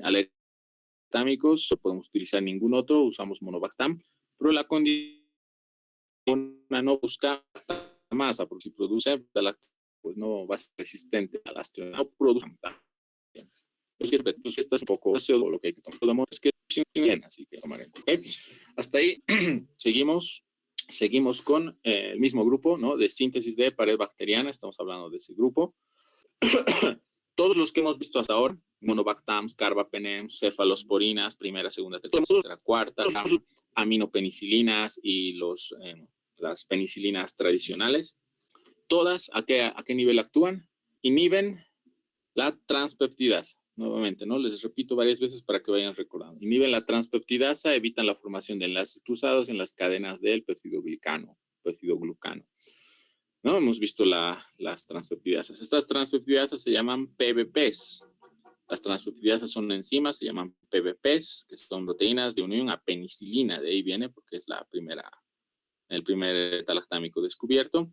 alérgico a bactámicos, no podemos utilizar ningún otro, usamos monobactam, pero la condición no busca masa, porque si produce, pues no va a ser resistente al Astronam, no produce. Entonces, esto es un poco lo que hay que tomar. Es que bien, así que tomar en cuenta. ¿Okay? Hasta ahí seguimos con el mismo grupo, ¿no?, de síntesis de pared bacteriana. Estamos hablando de ese grupo. Todos los que hemos visto hasta ahora, monobactams, carbapenems, cefalosporinas, primera, segunda, tercera, cuarta, aminopenicilinas y las penicilinas tradicionales, todas, ¿a qué nivel actúan? Inhiben la transpeptidasa. Nuevamente, ¿no?, les repito varias veces para que vayan recordando. Inhiben la transpeptidasa, evitan la formación de enlaces cruzados en las cadenas del peptidoglucano. ¿No? Hemos visto las transpeptidasas. Estas transpeptidasas se llaman PBPs. Las transpeptidasas son enzimas, se llaman PBPs, que son proteínas de unión a penicilina. De ahí viene, porque es el primer beta-lactámico descubierto.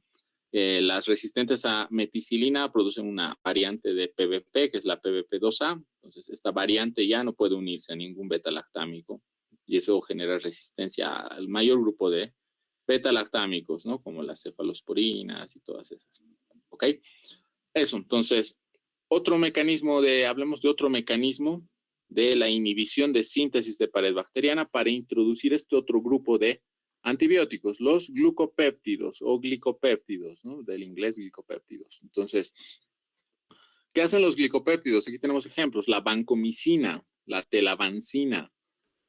Las resistentes a meticilina producen una variante de PBP, que es la PBP2A. Entonces, esta variante ya no puede unirse a ningún beta-lactámico, y eso genera resistencia al mayor grupo de beta-lactámicos, ¿no?, como las cefalosporinas y todas esas. ¿Ok? Eso, entonces, hablemos de otro mecanismo de la inhibición de síntesis de pared bacteriana para introducir este otro grupo de antibióticos, los glucopéptidos o glicopéptidos, ¿no? Del inglés glicopéptidos. Entonces, ¿qué hacen los glicopéptidos? Aquí tenemos ejemplos, la vancomicina, la telavancina.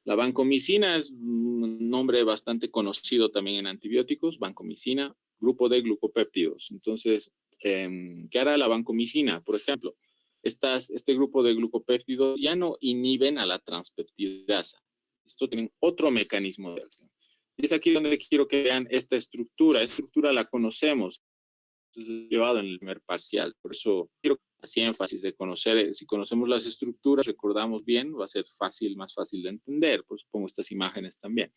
La vancomicina es un nombre bastante conocido también en antibióticos, vancomicina, grupo de glucopéptidos. Entonces, ¿qué hará la vancomicina? Por ejemplo, este grupo de glucopéptidos ya no inhiben a la transpeptidasa. Esto tiene otro mecanismo de acción. Y es aquí donde quiero que vean esta estructura. Esta estructura la conocemos, es llevado en el primer parcial. Por eso quiero hacer énfasis de conocer, si conocemos las estructuras, recordamos bien, va a ser más fácil de entender. Por eso pongo estas imágenes también.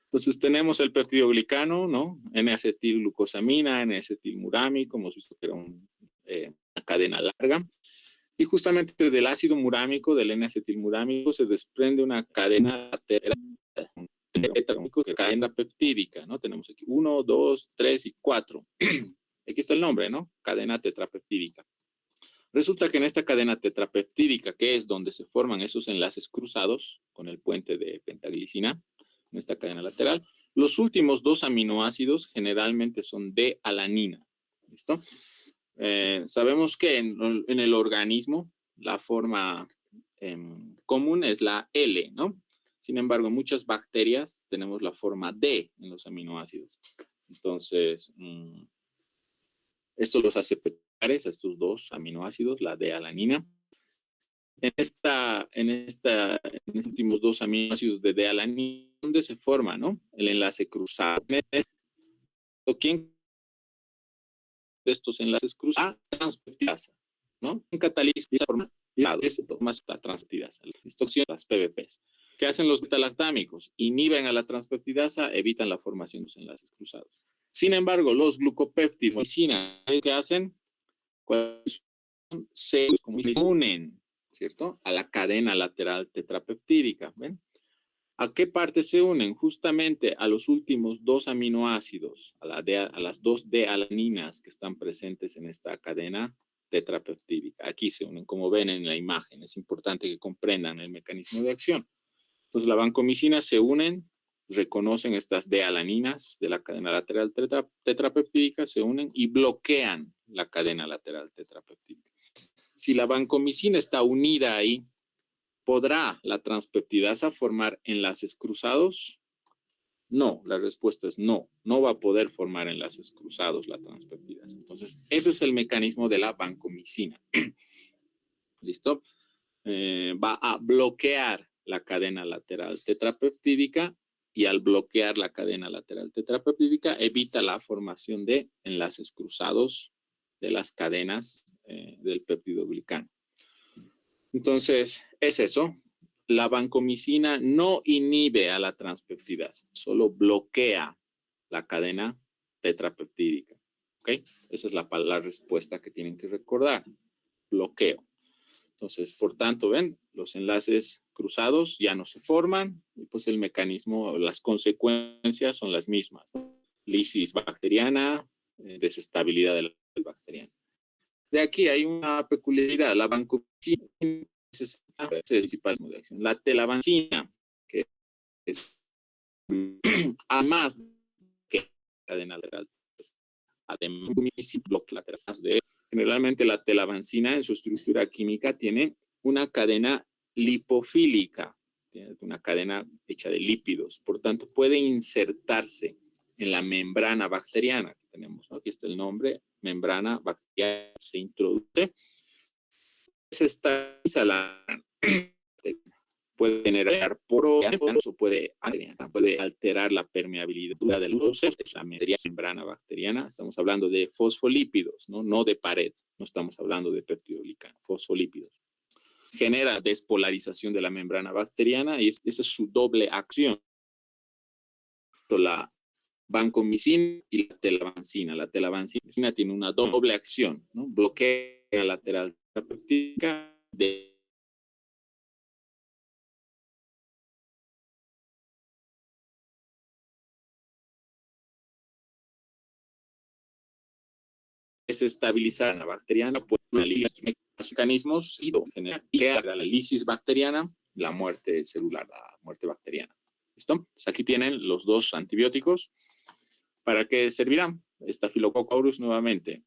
Entonces tenemos el peptidoglicano, ¿no? N-acetilglucosamina, N-acetilmurámico, hemos visto que era una cadena larga. Y justamente del ácido murámico, del N-acetilmurámico, se desprende una cadena cadena peptídica, ¿no? Tenemos aquí 1, 2, 3 y 4. Aquí está el nombre, ¿no? Cadena tetrapeptídica. Resulta que en esta cadena tetrapeptídica, que es donde se forman esos enlaces cruzados con el puente de pentaglicina, en esta cadena lateral, los últimos dos aminoácidos generalmente son D-alanina. ¿Listo? Sabemos que en el organismo la forma común es la L, ¿no? Sin embargo, en muchas bacterias tenemos la forma D en los aminoácidos. Entonces, esto los hace peculiares a estos dos aminoácidos, la D-alanina. En estos últimos dos aminoácidos de D-alanina, ¿dónde se forma, no? El enlace cruzado. ¿Quién de estos enlaces cruzados? Transpeptidasa, ¿no? Un cataliza forma más la transpeptidasa, las PBPs. ¿Qué hacen los beta-lactámicos? Inhiben a la transpeptidasa, evitan la formación de los enlaces cruzados. Sin embargo, los glucopéptidos, ¿qué hacen? Se unen, ¿cierto? A la cadena lateral tetrapeptídica, ¿ven? ¿A qué parte se unen? Justamente a los últimos dos aminoácidos, a las dos D-alaninas que están presentes en esta cadena tetrapeptídica. Aquí se unen, como ven en la imagen. Es importante que comprendan el mecanismo de acción. Entonces, la vancomicina se unen, reconocen estas D-alaninas de la cadena lateral tetrapeptídica, se unen y bloquean la cadena lateral tetrapeptídica. Si la vancomicina está unida ahí, ¿podrá la transpeptidasa formar enlaces cruzados? No, la respuesta es no. No va a poder formar enlaces cruzados la transpeptidasa. Entonces, ese es el mecanismo de la vancomicina. ¿Listo? Va a bloquear la cadena lateral tetrapeptídica y al bloquear la cadena lateral tetrapeptídica evita la formación de enlaces cruzados de las cadenas del peptidoglicano. Entonces, es eso. La vancomicina no inhibe a la transpeptidasa, solo bloquea la cadena tetrapeptídica. ¿Ok? Esa es la respuesta que tienen que recordar. Bloqueo. Entonces, por tanto, ven, los enlaces cruzados ya no se forman y pues el mecanismo, las consecuencias son las mismas, ¿no? Lisis bacteriana, desestabilidad de la bacteriana. De aquí hay una peculiaridad, la vancomicina es el principal de acción. La telavancina, que es además que cadena lateral, además de generalmente la telavancina en su estructura química tiene una cadena lipofílica, tiene una cadena hecha de lípidos, por tanto puede insertarse en la membrana bacteriana que tenemos, ¿no? Aquí está el nombre, membrana bacteriana, se introduce, se estabiliza la puede generar poros o puede alterar la permeabilidad de los la membrana bacteriana. Estamos hablando de fosfolípidos, no de pared. No estamos hablando de peptidoglicano, fosfolípidos. Genera despolarización de la membrana bacteriana y esa es su doble acción. La vancomicina y la telavancina. La telavancina tiene una doble acción, ¿no? Bloquea la lateral peptídica de desestabilizar la bacteriana por una liga los mecanismos y la lisis bacteriana, la muerte celular, la muerte bacteriana. ¿Listo? Entonces aquí tienen los dos antibióticos. ¿Para qué servirán? Staphylococcus aureus nuevamente,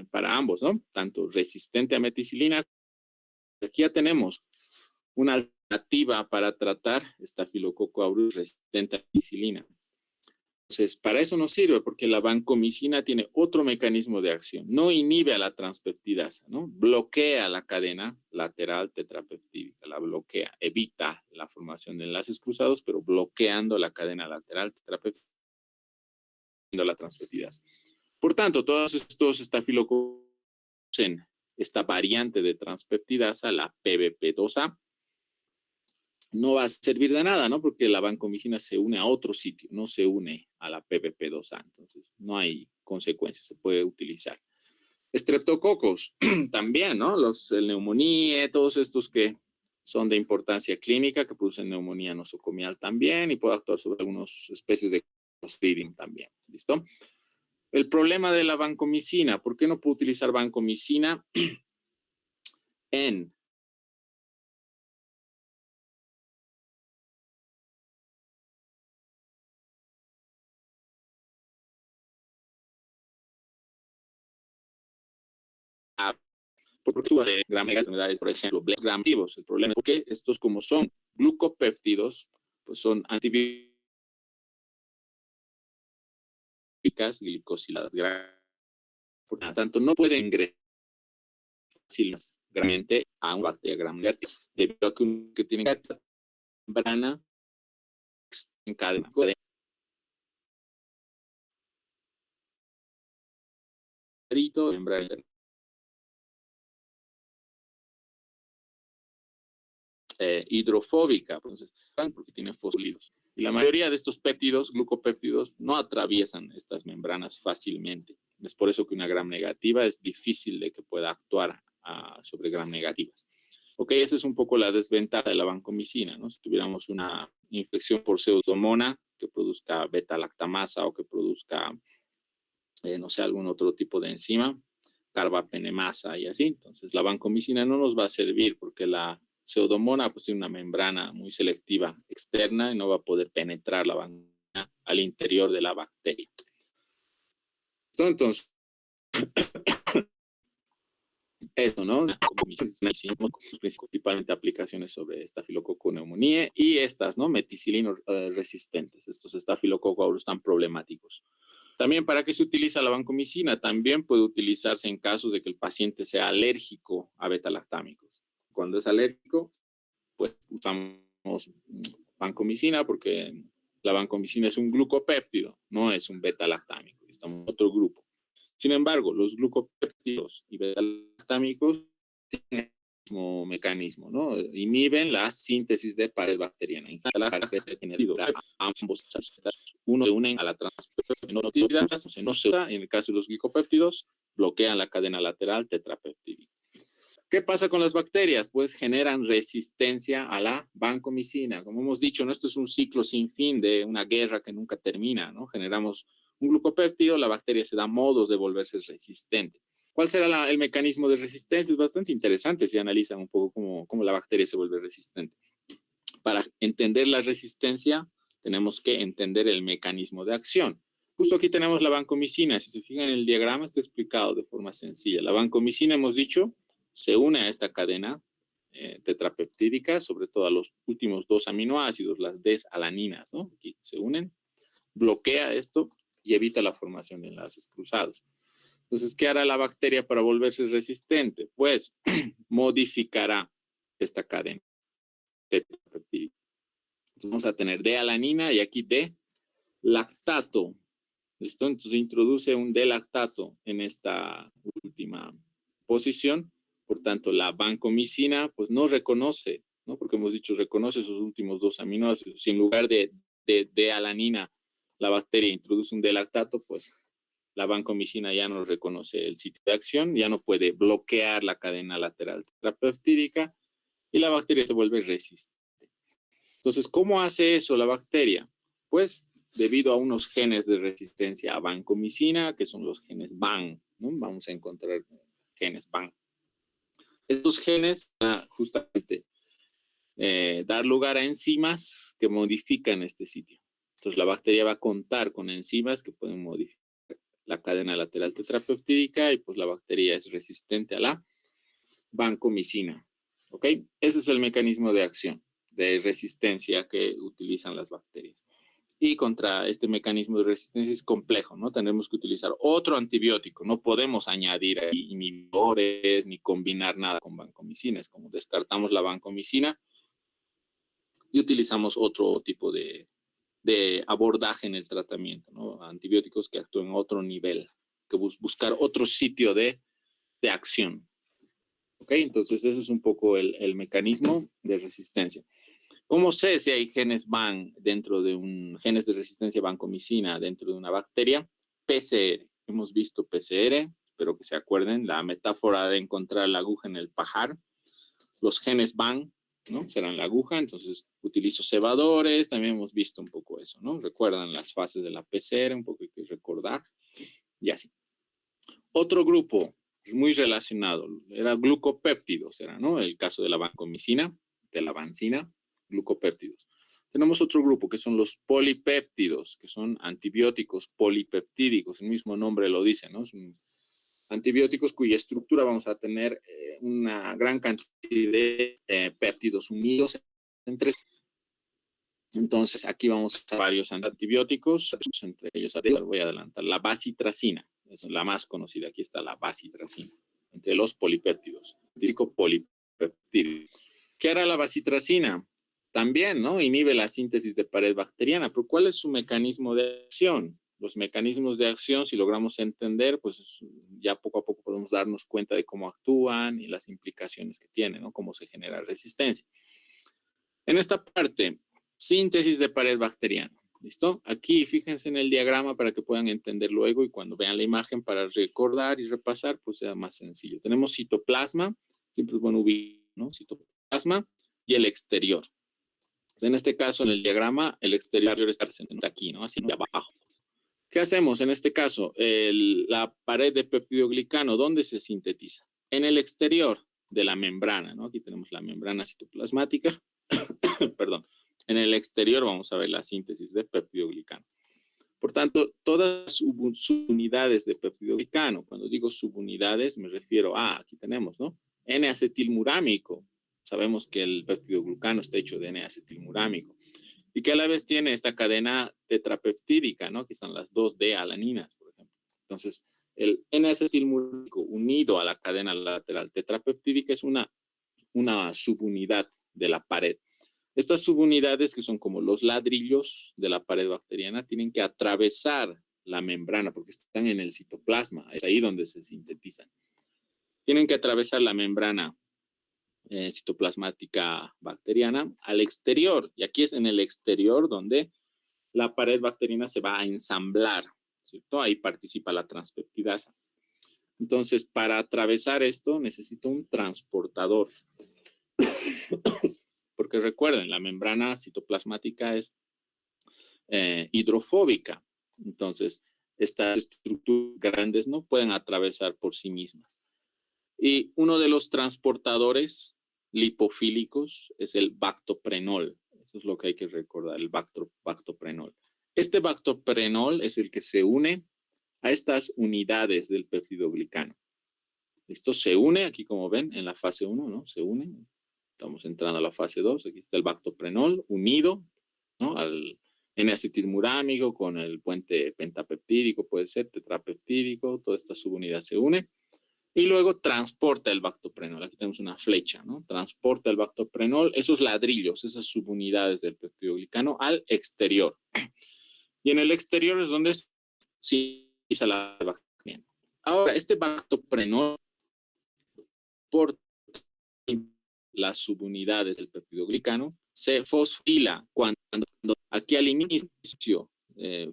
para ambos, ¿no? Tanto resistente a meticilina. Aquí ya tenemos una alternativa para tratar Staphylococcus aureus resistente a meticilina. Entonces, para eso nos sirve, porque la vancomicina tiene otro mecanismo de acción. No inhibe a la transpeptidasa, ¿no? Bloquea la cadena lateral tetrapeptídica, la bloquea, evita la formación de enlaces cruzados, pero bloqueando la cadena lateral tetrapeptídica, la transpeptidasa. Por tanto, todos estos estafilococcus en esta variante de transpeptidasa, la PBP2A, no va a servir de nada, ¿no? Porque la vancomicina se une a otro sitio, no se une a la PBP2A. Entonces, no hay consecuencias, se puede utilizar. Estreptococos, también, ¿no? El neumonía, todos estos que son de importancia clínica, que producen neumonía nosocomial también, y puede actuar sobre algunas especies de Clostridium también. ¿Listo? El problema de la vancomicina, ¿por qué no puedo utilizar vancomicina en de gram negativos, por ejemplo, gram negativos? El problema es que estos, como son glucopéptidos, pues son antibióticos glicosiladas. Por lo tanto, no pueden ingresar fácilmente a una bacteria gram negativa, debido a que tienen membrana en cadena. Membrana hidrofóbica, entonces, porque tiene fosfolidos. Y la mayoría de estos péptidos, glucopéptidos, no atraviesan estas membranas fácilmente. Es por eso que una gram negativa es difícil de que pueda actuar sobre gram negativas. Ok, esa es un poco la desventaja de la vancomicina, ¿no? Si tuviéramos una infección por pseudomonas que produzca beta-lactamasa o que produzca, no sé, algún otro tipo de enzima, carbapenemasa y así, entonces la vancomicina no nos va a servir porque la pseudomonas pues tiene una membrana muy selectiva externa y no va a poder penetrar la vancomicina al interior de la bacteria. Entonces, eso, ¿no? Hicimos principalmente aplicaciones sobre Staphylococcus pneumoniae y estas, ¿no? Meticilinos resistentes. Estos Staphylococcus aureus tan problemáticos. También, ¿para qué se utiliza la vancomicina? También puede utilizarse en casos de que el paciente sea alérgico a beta-lactámicos. Cuando es alérgico, pues usamos vancomicina porque la vancomicina es un glucopéptido, no es un beta-lactámico. Estamos en otro grupo. Sin embargo, los glucopéptidos y beta-lactámicos tienen el mismo mecanismo, ¿no? Inhiben la síntesis de pared bacteriana. Ambos uno se unen a la transpeptidasa, no se usa. En el caso de los glicopéptidos, bloquean la cadena lateral tetrapeptídica. ¿Qué pasa con las bacterias? Pues generan resistencia a la vancomicina. Como hemos dicho, ¿no? Esto es un ciclo sin fin de una guerra que nunca termina, ¿no? Generamos un glucopéptido, la bacteria se da modos de volverse resistente. ¿Cuál será el mecanismo de resistencia? Es bastante interesante si analizan un poco cómo la bacteria se vuelve resistente. Para entender la resistencia, tenemos que entender el mecanismo de acción. Justo aquí tenemos la vancomicina. Si se fijan en el diagrama, está explicado de forma sencilla. La vancomicina, hemos dicho, se une a esta cadena tetrapeptídica, sobre todo a los últimos dos aminoácidos, las desalaninas, ¿no? Aquí se unen, bloquea esto y evita la formación de enlaces cruzados. Entonces, ¿qué hará la bacteria para volverse resistente? Pues modificará esta cadena tetrapeptídica. Entonces, vamos a tener D-alanina y aquí D-lactato. ¿Listo? Entonces, introduce un D-lactato en esta última posición. Por tanto, la vancomicina pues no reconoce, ¿no? Porque hemos dicho, reconoce esos últimos dos aminoácidos. Si en lugar de alanina la bacteria introduce un D-lactato, pues la vancomicina ya no reconoce el sitio de acción, ya no puede bloquear la cadena lateral tetrapeptídica y la bacteria se vuelve resistente. Entonces, ¿cómo hace eso la bacteria? Pues debido a unos genes de resistencia a vancomicina, que son los genes VAN, ¿no? Vamos a encontrar genes VAN. Estos genes van a justamente dar lugar a enzimas que modifican este sitio. Entonces la bacteria va a contar con enzimas que pueden modificar la cadena lateral tetrapeptídica y pues la bacteria es resistente a la vancomicina. ¿Ok? Ese es el mecanismo de acción, de resistencia que utilizan las bacterias. Y contra este mecanismo de resistencia es complejo, ¿no? Tendremos que utilizar otro antibiótico. No podemos añadir ahí inhibidores ni combinar nada con vancomicina. Es como descartamos la vancomicina y utilizamos otro tipo de abordaje en el tratamiento, ¿no? Antibióticos que actúen a otro nivel, que buscar otro sitio de acción. ¿Ok? Entonces, ese es un poco el mecanismo de resistencia. ¿Cómo sé si hay genes VAN dentro de genes de resistencia vancomicina dentro de una bacteria? PCR. Hemos visto PCR, espero que se acuerden, la metáfora de encontrar la aguja en el pajar. Los genes VAN, ¿no? Serán la aguja, entonces utilizo cebadores, también hemos visto un poco eso, ¿no? Recuerdan las fases de la PCR, un poco hay que recordar, y así. Otro grupo muy relacionado, era glucopéptidos, era, ¿no? El caso de la vancomicina, de la vancina, glucopéptidos. Tenemos otro grupo que son los polipéptidos, que son antibióticos polipeptídicos, el mismo nombre lo dice, ¿no? Son antibióticos cuya estructura vamos a tener una gran cantidad de péptidos unidos entre. Entonces, aquí vamos a varios antibióticos, entre ellos voy a adelantar la bacitracina, es la más conocida, aquí está la bacitracina, entre los polipéptidos, polipeptídeo. ¿Qué hará la bacitracina? También, ¿no? Inhibe la síntesis de pared bacteriana, pero ¿cuál es su mecanismo de acción? Los mecanismos de acción, si logramos entender, pues ya poco a poco podemos darnos cuenta de cómo actúan y las implicaciones que tienen, ¿no? Cómo se genera resistencia. En esta parte, síntesis de pared bacteriana. ¿Listo? Aquí fíjense en el diagrama para que puedan entender luego y cuando vean la imagen para recordar y repasar, pues sea más sencillo. Tenemos citoplasma, siempre es bueno ubicar, ¿no? Citoplasma y el exterior. En este caso, en el diagrama, el exterior está aquí, ¿no? Así de abajo. ¿Qué hacemos en este caso? La pared de peptidoglicano, ¿dónde se sintetiza? En el exterior de la membrana, ¿no? Aquí tenemos la membrana citoplasmática. Perdón. En el exterior vamos a ver la síntesis de peptidoglicano. Por tanto, todas subunidades de peptidoglicano, cuando digo subunidades me refiero a, aquí tenemos, ¿no? N-acetilmurámico. Sabemos que el peptidoglicano está hecho de N-acetilmurámico y que a la vez tiene esta cadena tetrapeptídica, ¿no? Que son las 2D-alaninas, por ejemplo. Entonces, el N-acetilmurámico unido a la cadena lateral tetrapeptídica es una subunidad de la pared. Estas subunidades, que son como los ladrillos de la pared bacteriana, tienen que atravesar la membrana porque están en el citoplasma, es ahí donde se sintetizan. Tienen que atravesar la membrana citoplasmática bacteriana al exterior, y aquí es en el exterior donde la pared bacteriana se va a ensamblar, ¿cierto? Ahí participa la transpeptidasa. Entonces, para atravesar esto necesito un transportador. Porque recuerden, la membrana citoplasmática es hidrofóbica. Entonces, estas estructuras grandes no pueden atravesar por sí mismas. Y uno de los transportadores lipofílicos es el bactoprenol. Eso es lo que hay que recordar, el bactoprenol. Este bactoprenol es el que se une a estas unidades del peptidoglicano. Esto se une, aquí como ven, en la fase 1, ¿no? Se une. Estamos entrando a la fase 2. Aquí está el bactoprenol unido, ¿no? Al N-acetilmurámico con el puente pentapeptídico, puede ser tetrapeptídico. Toda esta subunidad se une. Y luego transporta el bactoprenol. Aquí tenemos una flecha, ¿no? Transporta el bactoprenol, esos ladrillos, esas subunidades del peptidoglicano al exterior. Y en el exterior es donde se sintetiza la bacteria. Ahora, este bactoprenol por las subunidades del peptidoglicano se fosfila cuando aquí al inicio,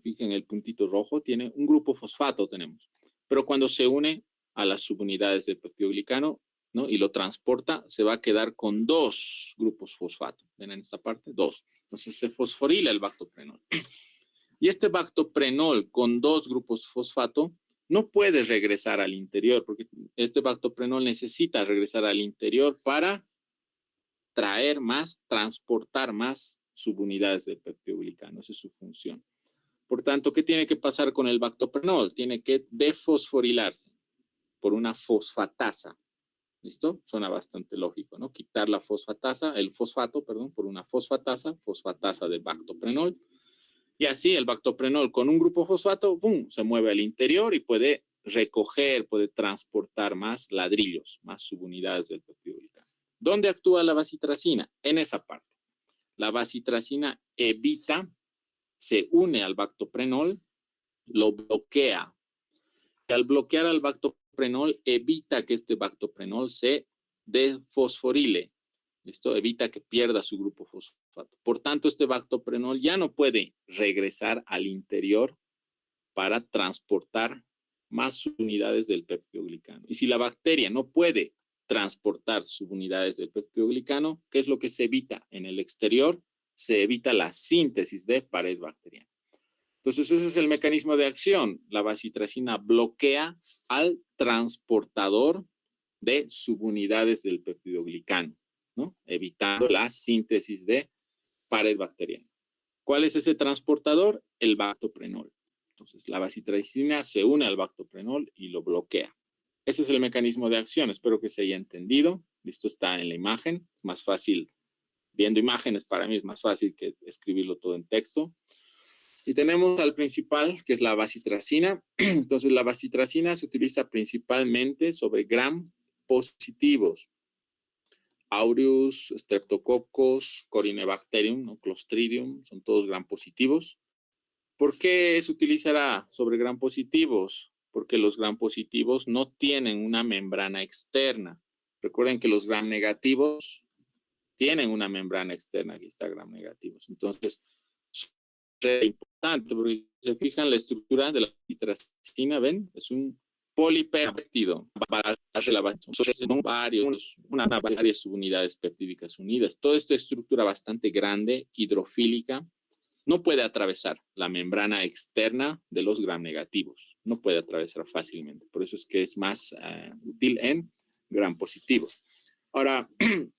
fíjense el puntito rojo, tiene un grupo fosfato tenemos, pero cuando se une a las subunidades del peptidoglicano, ¿no? Y lo transporta, se va a quedar con 2 grupos fosfato. ¿Ven en esta parte? 2. Entonces se fosforila el bactoprenol. Y este bactoprenol con 2 grupos fosfato no puede regresar al interior, porque este bactoprenol necesita regresar al interior para traer más, transportar más subunidades del peptidoglicano. Esa es su función. Por tanto, ¿qué tiene que pasar con el bactoprenol? Tiene que defosforilarse por una fosfatasa. ¿Listo? Suena bastante lógico, ¿no? Quitar la fosfatasa, el fosfato, perdón, por una fosfatasa de bactoprenol. Y así el bactoprenol con un grupo fosfato, ¡pum!, se mueve al interior y puede recoger, puede transportar más ladrillos, más subunidades del peptidoglicano. ¿Dónde actúa la bacitracina? En esa parte. La bacitracina evita, se une al bactoprenol, lo bloquea. Y al bloquear al bactoprenol, evita que este bactoprenol se defosforile. ¿Listo? Evita que pierda su grupo fosfato. Por tanto, este bactoprenol ya no puede regresar al interior para transportar más subunidades del peptidoglicano. Y si la bacteria no puede transportar subunidades del peptidoglicano, ¿qué es lo que se evita? En el exterior se evita la síntesis de pared bacteriana. Entonces, ese es el mecanismo de acción. La bacitracina bloquea al transportador de subunidades del peptidoglicano, ¿no? Evitando la síntesis de pared bacteriana. ¿Cuál es ese transportador? El bactoprenol. Entonces, la bacitracina se une al bactoprenol y lo bloquea. Ese es el mecanismo de acción. Espero que se haya entendido. Esto está en la imagen. Es más fácil, viendo imágenes para mí es más fácil que escribirlo todo en texto. Y tenemos al principal, que es la bacitracina. Entonces, la bacitracina se utiliza principalmente sobre gram positivos. Aureus, Streptococcus, Corynebacterium, ¿no? Clostridium, son todos gram positivos. ¿Por qué se utilizará sobre gram positivos? Porque los gram positivos no tienen una membrana externa. Recuerden que los gram negativos tienen una membrana externa. Aquí está gram negativos. Entonces, es importante porque se fijan la estructura de la bacitracina, ¿ven? Es un polipéptido. Son varias subunidades peptídicas unidas. Toda esta estructura bastante grande, hidrofílica, no puede atravesar la membrana externa de los gram negativos. No puede atravesar fácilmente. Por eso es que es más útil en gram positivos. Ahora,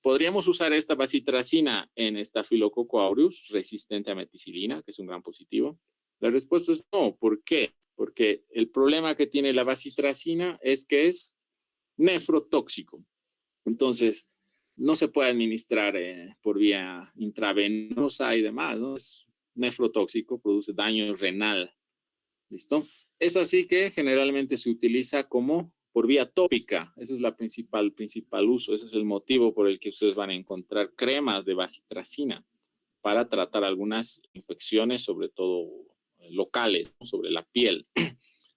¿podríamos usar esta bacitracina en Staphylococcus aureus resistente a meticilina, que es un gram positivo? La respuesta es no. ¿Por qué? Porque el problema que tiene la bacitracina es que es nefrotóxico. Entonces, no se puede administrar por vía intravenosa y demás, ¿no? Es nefrotóxico, produce daño renal. ¿Listo? Es así que generalmente se utiliza como por vía tópica. Ese es la principal uso. Ese es el motivo por el que ustedes van a encontrar cremas de bacitracina para tratar algunas infecciones, sobre todo locales, ¿no? Sobre la piel,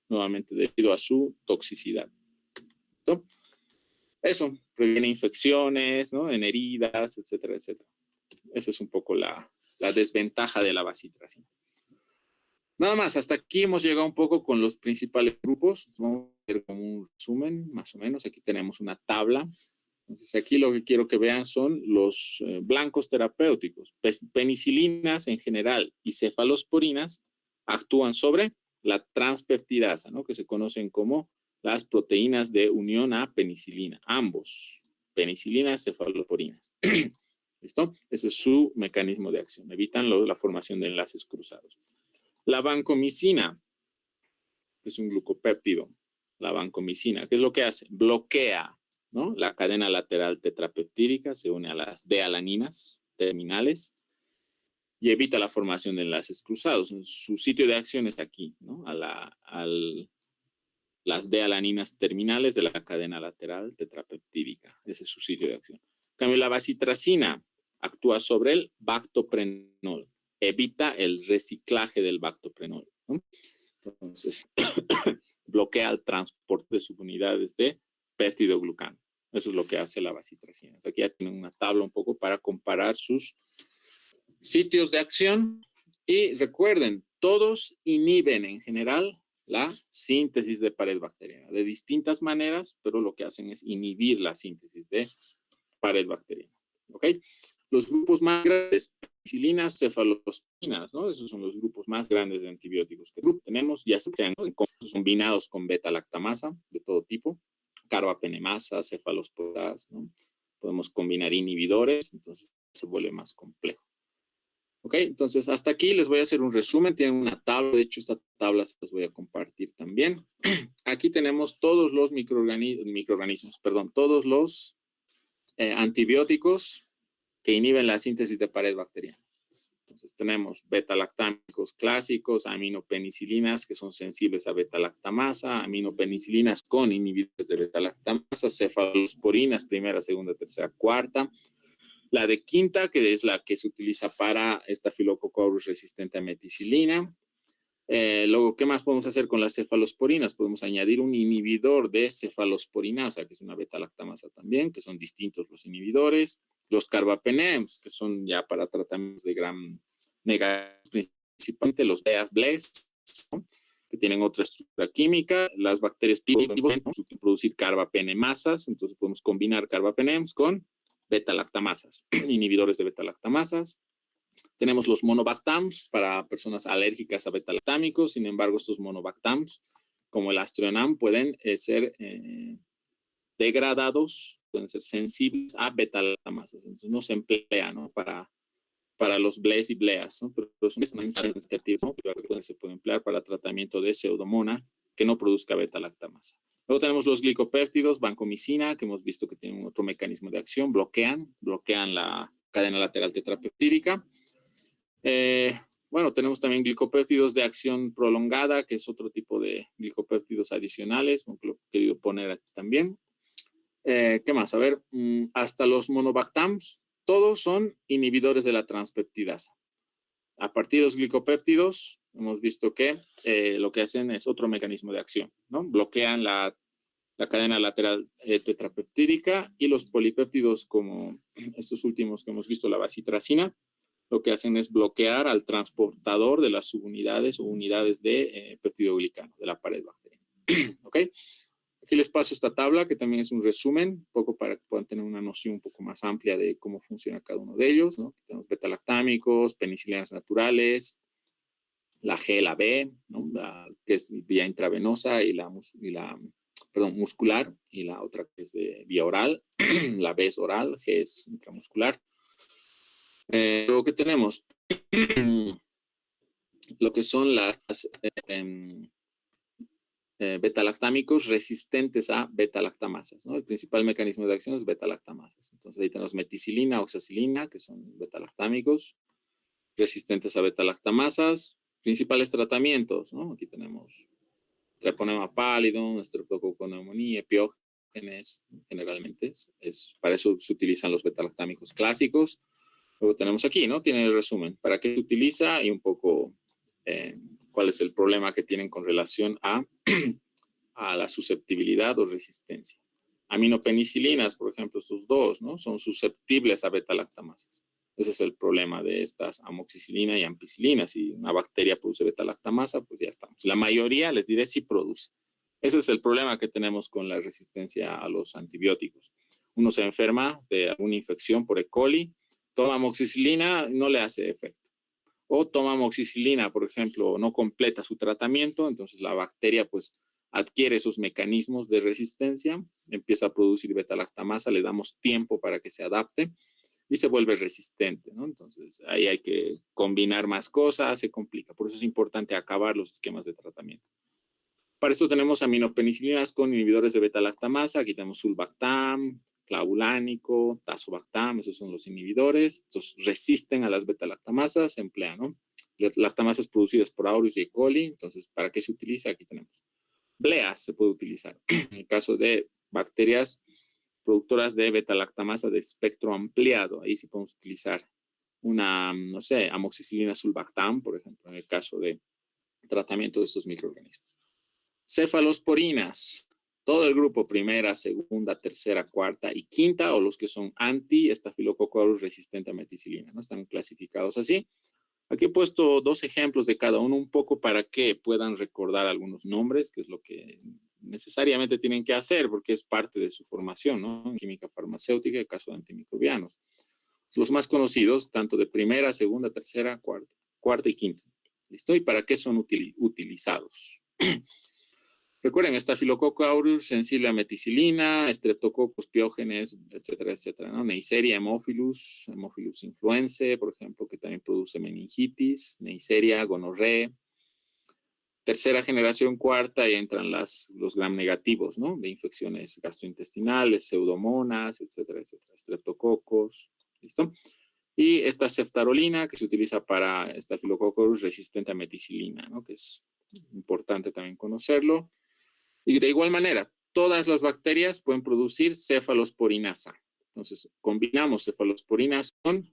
nuevamente debido a su toxicidad. ¿Listo? Eso previene infecciones, ¿no? En heridas, etcétera, etcétera. Esa es un poco la desventaja de la bacitracina. Nada más, hasta aquí hemos llegado un poco con los principales grupos. Vamos a ver como un resumen, más o menos. Aquí tenemos una tabla. Entonces, aquí lo que quiero que vean son los blancos terapéuticos. Penicilinas en general y cefalosporinas actúan sobre la transpeptidasa, ¿no? Que se conocen como las proteínas de unión a penicilina. Ambos, penicilinas, cefalosporinas. ¿Listo? Ese es su mecanismo de acción. Evitan la formación de enlaces cruzados. La vancomicina, que es un glucopéptido, la vancomicina, ¿qué es lo que hace? Bloquea, ¿no? La cadena lateral tetrapeptídica, se une a las D-alaninas terminales y evita la formación de enlaces cruzados. Su sitio de acción está aquí, ¿no? Las D-alaninas terminales de la cadena lateral tetrapeptídica. Ese es su sitio de acción. En cambio, la bacitracina actúa sobre el bactoprenol. Evita el reciclaje del bactoprenol, ¿no? Entonces, bloquea el transporte de subunidades de peptidoglucano. Eso es lo que hace la bacitracina. Aquí ya tienen una tabla un poco para comparar sus sitios de acción. Y recuerden, todos inhiben en general la síntesis de pared bacteriana. De distintas maneras, pero lo que hacen es inhibir la síntesis de pared bacteriana. ¿Ok? Los grupos más grandes, penicilinas, cefalosporinas, ¿no? Esos son los grupos más grandes de antibióticos que tenemos, ya sean, ¿no?, combinados con beta-lactamasa de todo tipo, carbapenemasa, cefalosporinas, ¿no? Podemos combinar inhibidores, entonces se vuelve más complejo. Ok, entonces hasta aquí les voy a hacer un resumen. Tienen una tabla, de hecho esta tabla se las voy a compartir también. Aquí tenemos todos los microorganismos, perdón, todos los antibióticos que inhiben la síntesis de pared bacteriana. Entonces tenemos beta-lactámicos clásicos, aminopenicilinas que son sensibles a beta-lactamasa, aminopenicilinas con inhibidores de beta-lactamasa, cefalosporinas, primera, segunda, tercera, cuarta. La de quinta, que es la que se utiliza para Staphylococcus aureus resistente a meticilina. Luego, ¿qué más podemos hacer con las cefalosporinas? Podemos añadir un inhibidor de cefalosporinasa, que es una beta-lactamasa también, que son distintos los inhibidores. Los carbapenems, que son ya para tratamientos de gram negativo, principalmente los BAS, ¿no?, que tienen otra estructura química. Las bacterias pueden producir carbapenemasas, entonces podemos combinar carbapenems con beta-lactamasas, inhibidores de beta-lactamasas. Tenemos los monobactams para personas alérgicas a beta-lactámicos. Sin embargo, estos monobactams, como el Aztreonam, pueden ser degradados, pueden ser sensibles a beta-lactamasas. Entonces no se emplea, ¿no?, para los BLES y BLEAS, ¿no?, pero son insertivos, ¿no?, que se puede emplear para tratamiento de pseudomonas que no produzca beta-lactamasa. Luego tenemos los glicopéptidos, vancomicina, que hemos visto que tienen otro mecanismo de acción, bloquean la cadena lateral tetrapeptídica. Bueno, tenemos también glicopéptidos de acción prolongada, que es otro tipo de glicopéptidos adicionales, aunque lo he querido poner aquí también. ¿Qué más? A ver, hasta los monobactams, todos son inhibidores de la transpeptidasa. A partir de los glicopéptidos, hemos visto que lo que hacen es otro mecanismo de acción, ¿no? Bloquean la cadena lateral tetrapeptídica, y los polipéptidos, como estos últimos que hemos visto, la bacitracina, lo que hacen es bloquear al transportador de las subunidades o unidades de peptidoglicano de la pared bacteriana. ¿Ok? Aquí les paso esta tabla, que también es un resumen, un poco para que puedan tener una noción un poco más amplia de cómo funciona cada uno de ellos, ¿no? Tenemos beta-lactámicos, penicilinas naturales, la G, la B, ¿no?, que es vía intravenosa, y la muscular, y la otra que es de vía oral. La B es oral, G es intramuscular. Luego que tenemos lo que son las beta-lactámicos resistentes a beta-lactamasas, ¿no? El principal mecanismo de acción es beta-lactamasas. Entonces ahí tenemos meticilina, oxacilina, que son beta-lactámicos resistentes a beta-lactamasas. Principales tratamientos, ¿no? Aquí tenemos Treponema pallidum, Streptococcus pneumoniae, Epiógenes, generalmente. Para eso se utilizan los beta-lactámicos clásicos. Luego tenemos aquí, ¿no? Tiene el resumen. ¿Para qué se utiliza? Y un poco cuál es el problema que tienen con relación a la susceptibilidad o resistencia. Aminopenicilinas, por ejemplo, estos dos, ¿no?, son susceptibles a beta-lactamasas. Ese es el problema de estas, amoxicilina y ampicilina. Si una bacteria produce beta-lactamasa, pues ya estamos. La mayoría, les diré, sí produce. Ese es el problema que tenemos con la resistencia a los antibióticos. Uno se enferma de alguna infección por E. coli, toma amoxicilina, no le hace efecto. O toma amoxicilina, por ejemplo, no completa su tratamiento, entonces la bacteria pues adquiere esos mecanismos de resistencia, empieza a producir beta-lactamasa, le damos tiempo para que se adapte y se vuelve resistente, ¿no? Entonces ahí hay que combinar más cosas, se complica. Por eso es importante acabar los esquemas de tratamiento. Para esto tenemos aminopenicilinas con inhibidores de beta-lactamasa. Aquí tenemos sulbactam, clavulánico, tazobactam, esos son los inhibidores. Estos resisten a las beta-lactamasas, se emplean, ¿no? Lactamasas producidas por Aureus y E. coli. Entonces, ¿para qué se utiliza? Aquí tenemos. BLEAS se puede utilizar. En el caso de bacterias productoras de beta-lactamasa de espectro ampliado, ahí sí podemos utilizar una, no sé, amoxicilina sulbactam, por ejemplo, en el caso de tratamiento de estos microorganismos. Cefalosporinas, todo el grupo primera, segunda, tercera, cuarta y quinta, o los que son anti-Staphylococcus aureus resistente a meticilina, ¿no? Están clasificados así. Aquí he puesto dos ejemplos de cada uno, un poco para que puedan recordar algunos nombres, que es lo que necesariamente tienen que hacer, porque es parte de su formación, ¿no? En química farmacéutica, en el caso de antimicrobianos. Los más conocidos, tanto de primera, segunda, tercera, cuarta y quinta. ¿Listo? ¿Y para qué son utilizados? Recuerden, Staphylococcus aureus sensible a meticilina, Streptococcus piógenes, etcétera, etcétera, ¿no? Neisseria Haemophilus, Haemophilus influenzae, por ejemplo, que también produce meningitis, Neisseria, gonorrea. Tercera generación, cuarta, y entran los gram negativos, ¿no? De infecciones gastrointestinales, pseudomonas, etcétera, etcétera, Streptococcus, ¿listo? Y esta ceftarolina, que se utiliza para Staphylococcus resistente a meticilina, ¿no? Que es importante también conocerlo. Y de igual manera, todas las bacterias pueden producir cefalosporinasa. Entonces, combinamos cefalosporinas con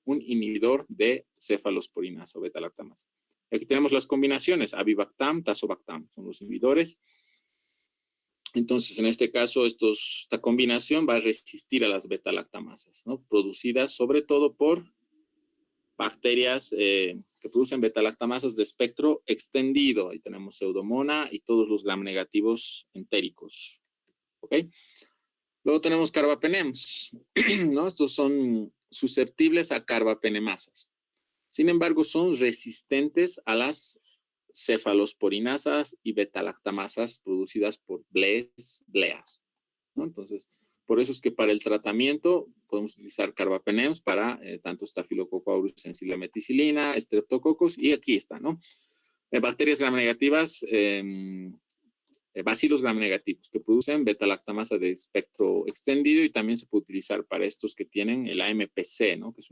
un inhibidor de cefalosporinasa o beta-lactamasa. Aquí tenemos las combinaciones, avibactam, tazobactam, son los inhibidores. Entonces, en este caso, esta combinación va a resistir a las beta-lactamasas, ¿no? Producidas sobre todo por bacterias que producen beta-lactamasas de espectro extendido. Ahí tenemos Pseudomonas y todos los gram negativos entéricos. ¿Ok? Luego tenemos carbapenems, ¿no? Estos son susceptibles a carbapenemasas. Sin embargo, son resistentes a las cefalosporinasas y beta-lactamasas producidas por bleas, ¿no? Entonces, por eso es que para el tratamiento podemos utilizar carbapenems para tanto Staphylococcus aureus sensible a meticilina, Streptococcus, y aquí está, ¿no? Bacterias gram negativas, bacilos gram negativos, que producen beta-lactamasa de espectro extendido, y también se puede utilizar para estos que tienen el AMPC, ¿no? Que es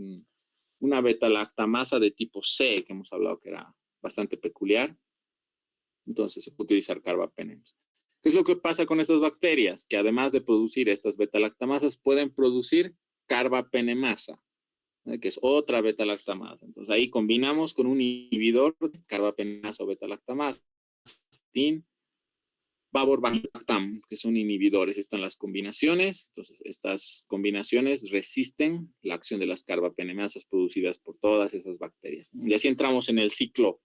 una beta-lactamasa de tipo C, que hemos hablado que era bastante peculiar. Entonces se puede utilizar carbapenems. ¿Qué es lo que pasa con estas bacterias? Que además de producir estas beta-lactamasas, pueden producir carbapenemasa, que es otra beta-lactamasa. Entonces ahí combinamos con un inhibidor de carbapenemasa o beta-lactamasa, Bavorbactam, que son inhibidores. Están las combinaciones. Entonces estas combinaciones resisten la acción de las carbapenemasas producidas por todas esas bacterias. Y así entramos en el ciclo,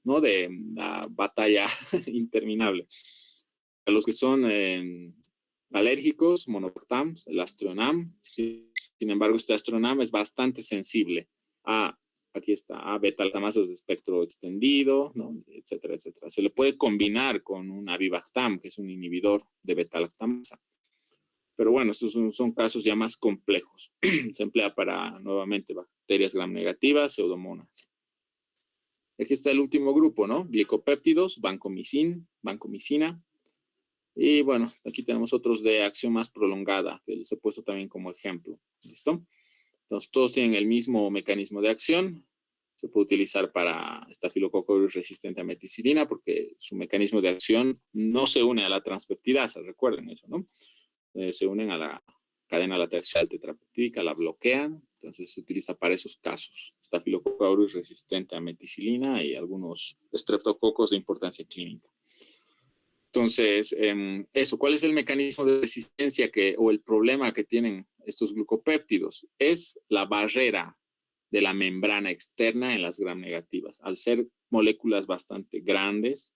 ¿no? De la batalla interminable. A los que son alérgicos, monobactam, el Aztreonam. Sin embargo, este Aztreonam es bastante sensible a, aquí está, a beta-lactamasas de espectro extendido, ¿no? Etcétera, etcétera. Se le puede combinar con un avibactam, que es un inhibidor de beta-lactamasa. Pero bueno, estos son casos ya más complejos. Se emplea para, nuevamente, bacterias gram negativas, pseudomonas. Aquí está el último grupo, ¿no? Glicopéptidos, vancomicina. Y bueno, aquí tenemos otros de acción más prolongada, que les he puesto también como ejemplo. ¿Listo? Entonces, todos tienen el mismo mecanismo de acción. Se puede utilizar para Staphylococcus aureus resistente a meticilina, porque su mecanismo de acción no se une a la transpeptidasa, recuerden eso, ¿no? Se unen a la cadena lateral tetrapeptídica, la bloquean. Entonces se utiliza para esos casos. Staphylococcus aureus resistente a meticilina y algunos estreptococos de importancia clínica. Entonces, eso, ¿cuál es el mecanismo de resistencia o el problema que tienen estos glucopéptidos? Es la barrera de la membrana externa en las gram negativas. Al ser moléculas bastante grandes,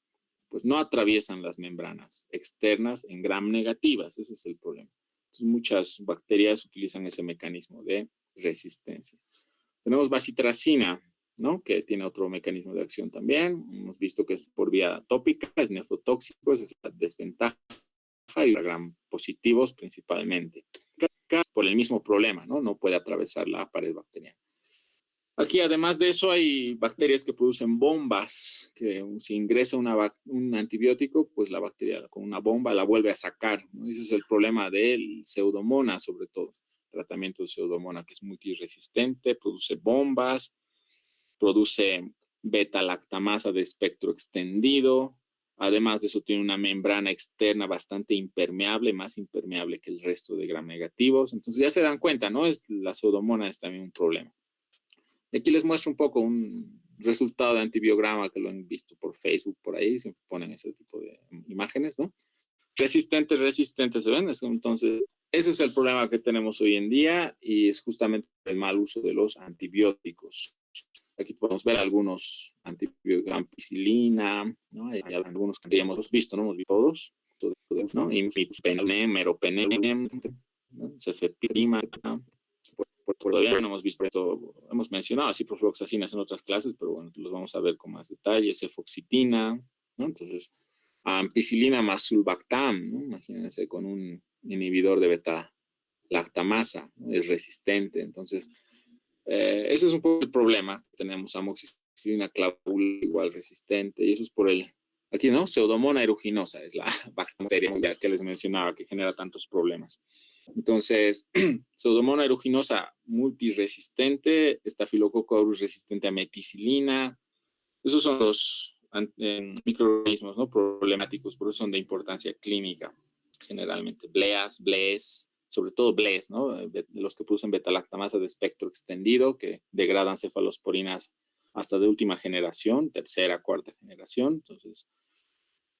pues no atraviesan las membranas externas en gram negativas. Ese es el problema. Entonces, muchas bacterias utilizan ese mecanismo de resistencia. Tenemos bacitracina, ¿no? Que tiene otro mecanismo de acción también. Hemos visto que es por vía tópica, es nefrotóxico, es la desventaja, y gram positivos principalmente. Por el mismo problema, ¿no? No puede atravesar la pared bacteriana. Aquí, además de eso, hay bacterias que producen bombas, que si ingresa un antibiótico, pues la bacteria con una bomba la vuelve a sacar, ¿no? Ese es el problema del Pseudomonas, sobre todo. Tratamiento de Pseudomonas, que es multiresistente, produce bombas, produce beta-lactamasa de espectro extendido. Además de eso, tiene una membrana externa bastante impermeable, más impermeable que el resto de gram negativos. Entonces ya se dan cuenta, ¿no? La Pseudomonas es también un problema. Aquí les muestro un poco un resultado de antibiograma que lo han visto por Facebook, por ahí, siempre ponen ese tipo de imágenes, ¿no? Resistentes, ¿se ven? Entonces, ese es el problema que tenemos hoy en día y es justamente el mal uso de los antibióticos. Aquí podemos ver algunos antibióticos, ampicilina, ¿no? Hay algunos que ya hemos visto, ¿no? Hemos visto todos, ¿no? Infliximab, meropenem, cefepima, todavía no hemos visto esto, hemos mencionado ciprofloxacinas en otras clases, pero bueno, los vamos a ver con más detalle, cefoxitina, ¿no? Entonces, ampicilina más sulbactam, ¿no? Imagínense con un inhibidor de beta-lactamasa, ¿no? Es resistente, entonces, ese es un poco el problema. Tenemos amoxicilina clavul igual resistente, y eso es por aquí, ¿no? Pseudomonas aeruginosa es la bacteria ya que les mencionaba que genera tantos problemas. Entonces, Pseudomonas aeruginosa multiresistente, Staphylococcus aureus resistente a meticilina. Esos son los microorganismos, ¿no? Problemáticos, por eso son de importancia clínica. Generalmente bleas, blees, sobre todo blees, ¿no? Los que producen beta-lactamasa de espectro extendido, que degradan cefalosporinas hasta de última generación, tercera, cuarta generación. Entonces,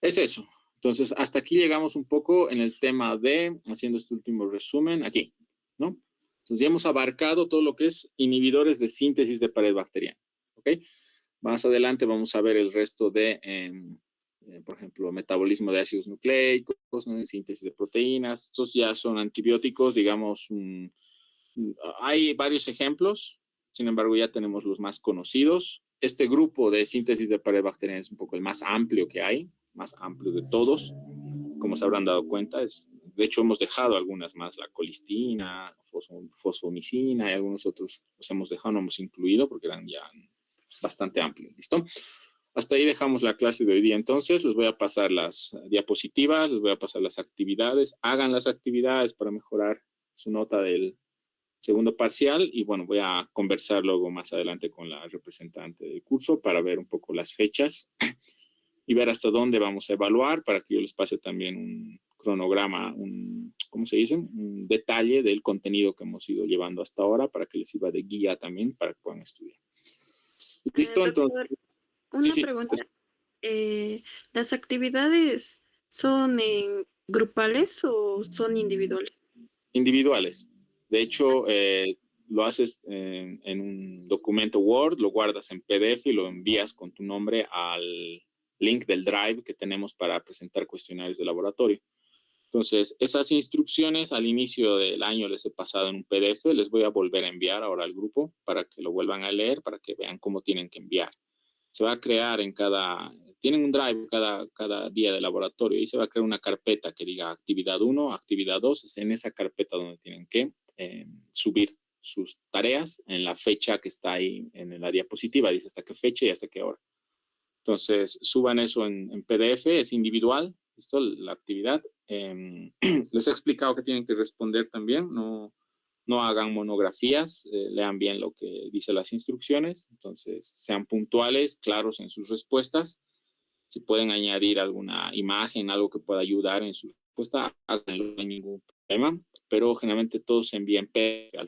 es eso. Entonces, hasta aquí llegamos un poco en el tema de, haciendo este último resumen, aquí, ¿no? Entonces, ya hemos abarcado todo lo que es inhibidores de síntesis de pared bacteriana, ¿ok? Más adelante vamos a ver el resto de, por ejemplo, metabolismo de ácidos nucleicos, ¿no? Síntesis de proteínas. Estos ya son antibióticos, digamos, hay varios ejemplos, sin embargo, ya tenemos los más conocidos. Este grupo de síntesis de pared bacteriana es un poco el más amplio que hay, más amplio de todos, como se habrán dado cuenta. De hecho, hemos dejado algunas más, la colistina, fosfomicina y algunos otros los hemos dejado, no hemos incluido porque eran ya bastante amplios. ¿Listo? Hasta ahí dejamos la clase de hoy día. Entonces, les voy a pasar las diapositivas, les voy a pasar las actividades. Hagan las actividades para mejorar su nota del segundo parcial y bueno, voy a conversar luego más adelante con la representante del curso para ver un poco las fechas y ver hasta dónde vamos a evaluar para que yo les pase también un cronograma, ¿cómo se dice? Un detalle del contenido que hemos ido llevando hasta ahora para que les sirva de guía también para que puedan estudiar. ¿Listo? Doctor, Entonces, una sí. pregunta. ¿Las actividades son grupales o son individuales? Individuales. De hecho, lo haces en un documento Word, lo guardas en PDF y lo envías con tu nombre al link del Drive que tenemos para presentar cuestionarios de laboratorio. Entonces, esas instrucciones al inicio del año les he pasado en un PDF, les voy a volver a enviar ahora al grupo para que lo vuelvan a leer, para que vean cómo tienen que enviar. Se va a crear tienen un drive cada día de laboratorio y se va a crear una carpeta que diga actividad 1, actividad 2, es en esa carpeta donde tienen que subir sus tareas en la fecha que está ahí en la diapositiva, dice hasta qué fecha y hasta qué hora. Entonces, suban eso en PDF, es individual, ¿listo? La actividad. Les he explicado que tienen que responder también, no hagan monografías, lean bien lo que dice las instrucciones, entonces sean puntuales, claros en sus respuestas. Si pueden añadir alguna imagen, algo que pueda ayudar en su respuesta, háganlo, no hay ningún problema, pero generalmente todos se envían PDF al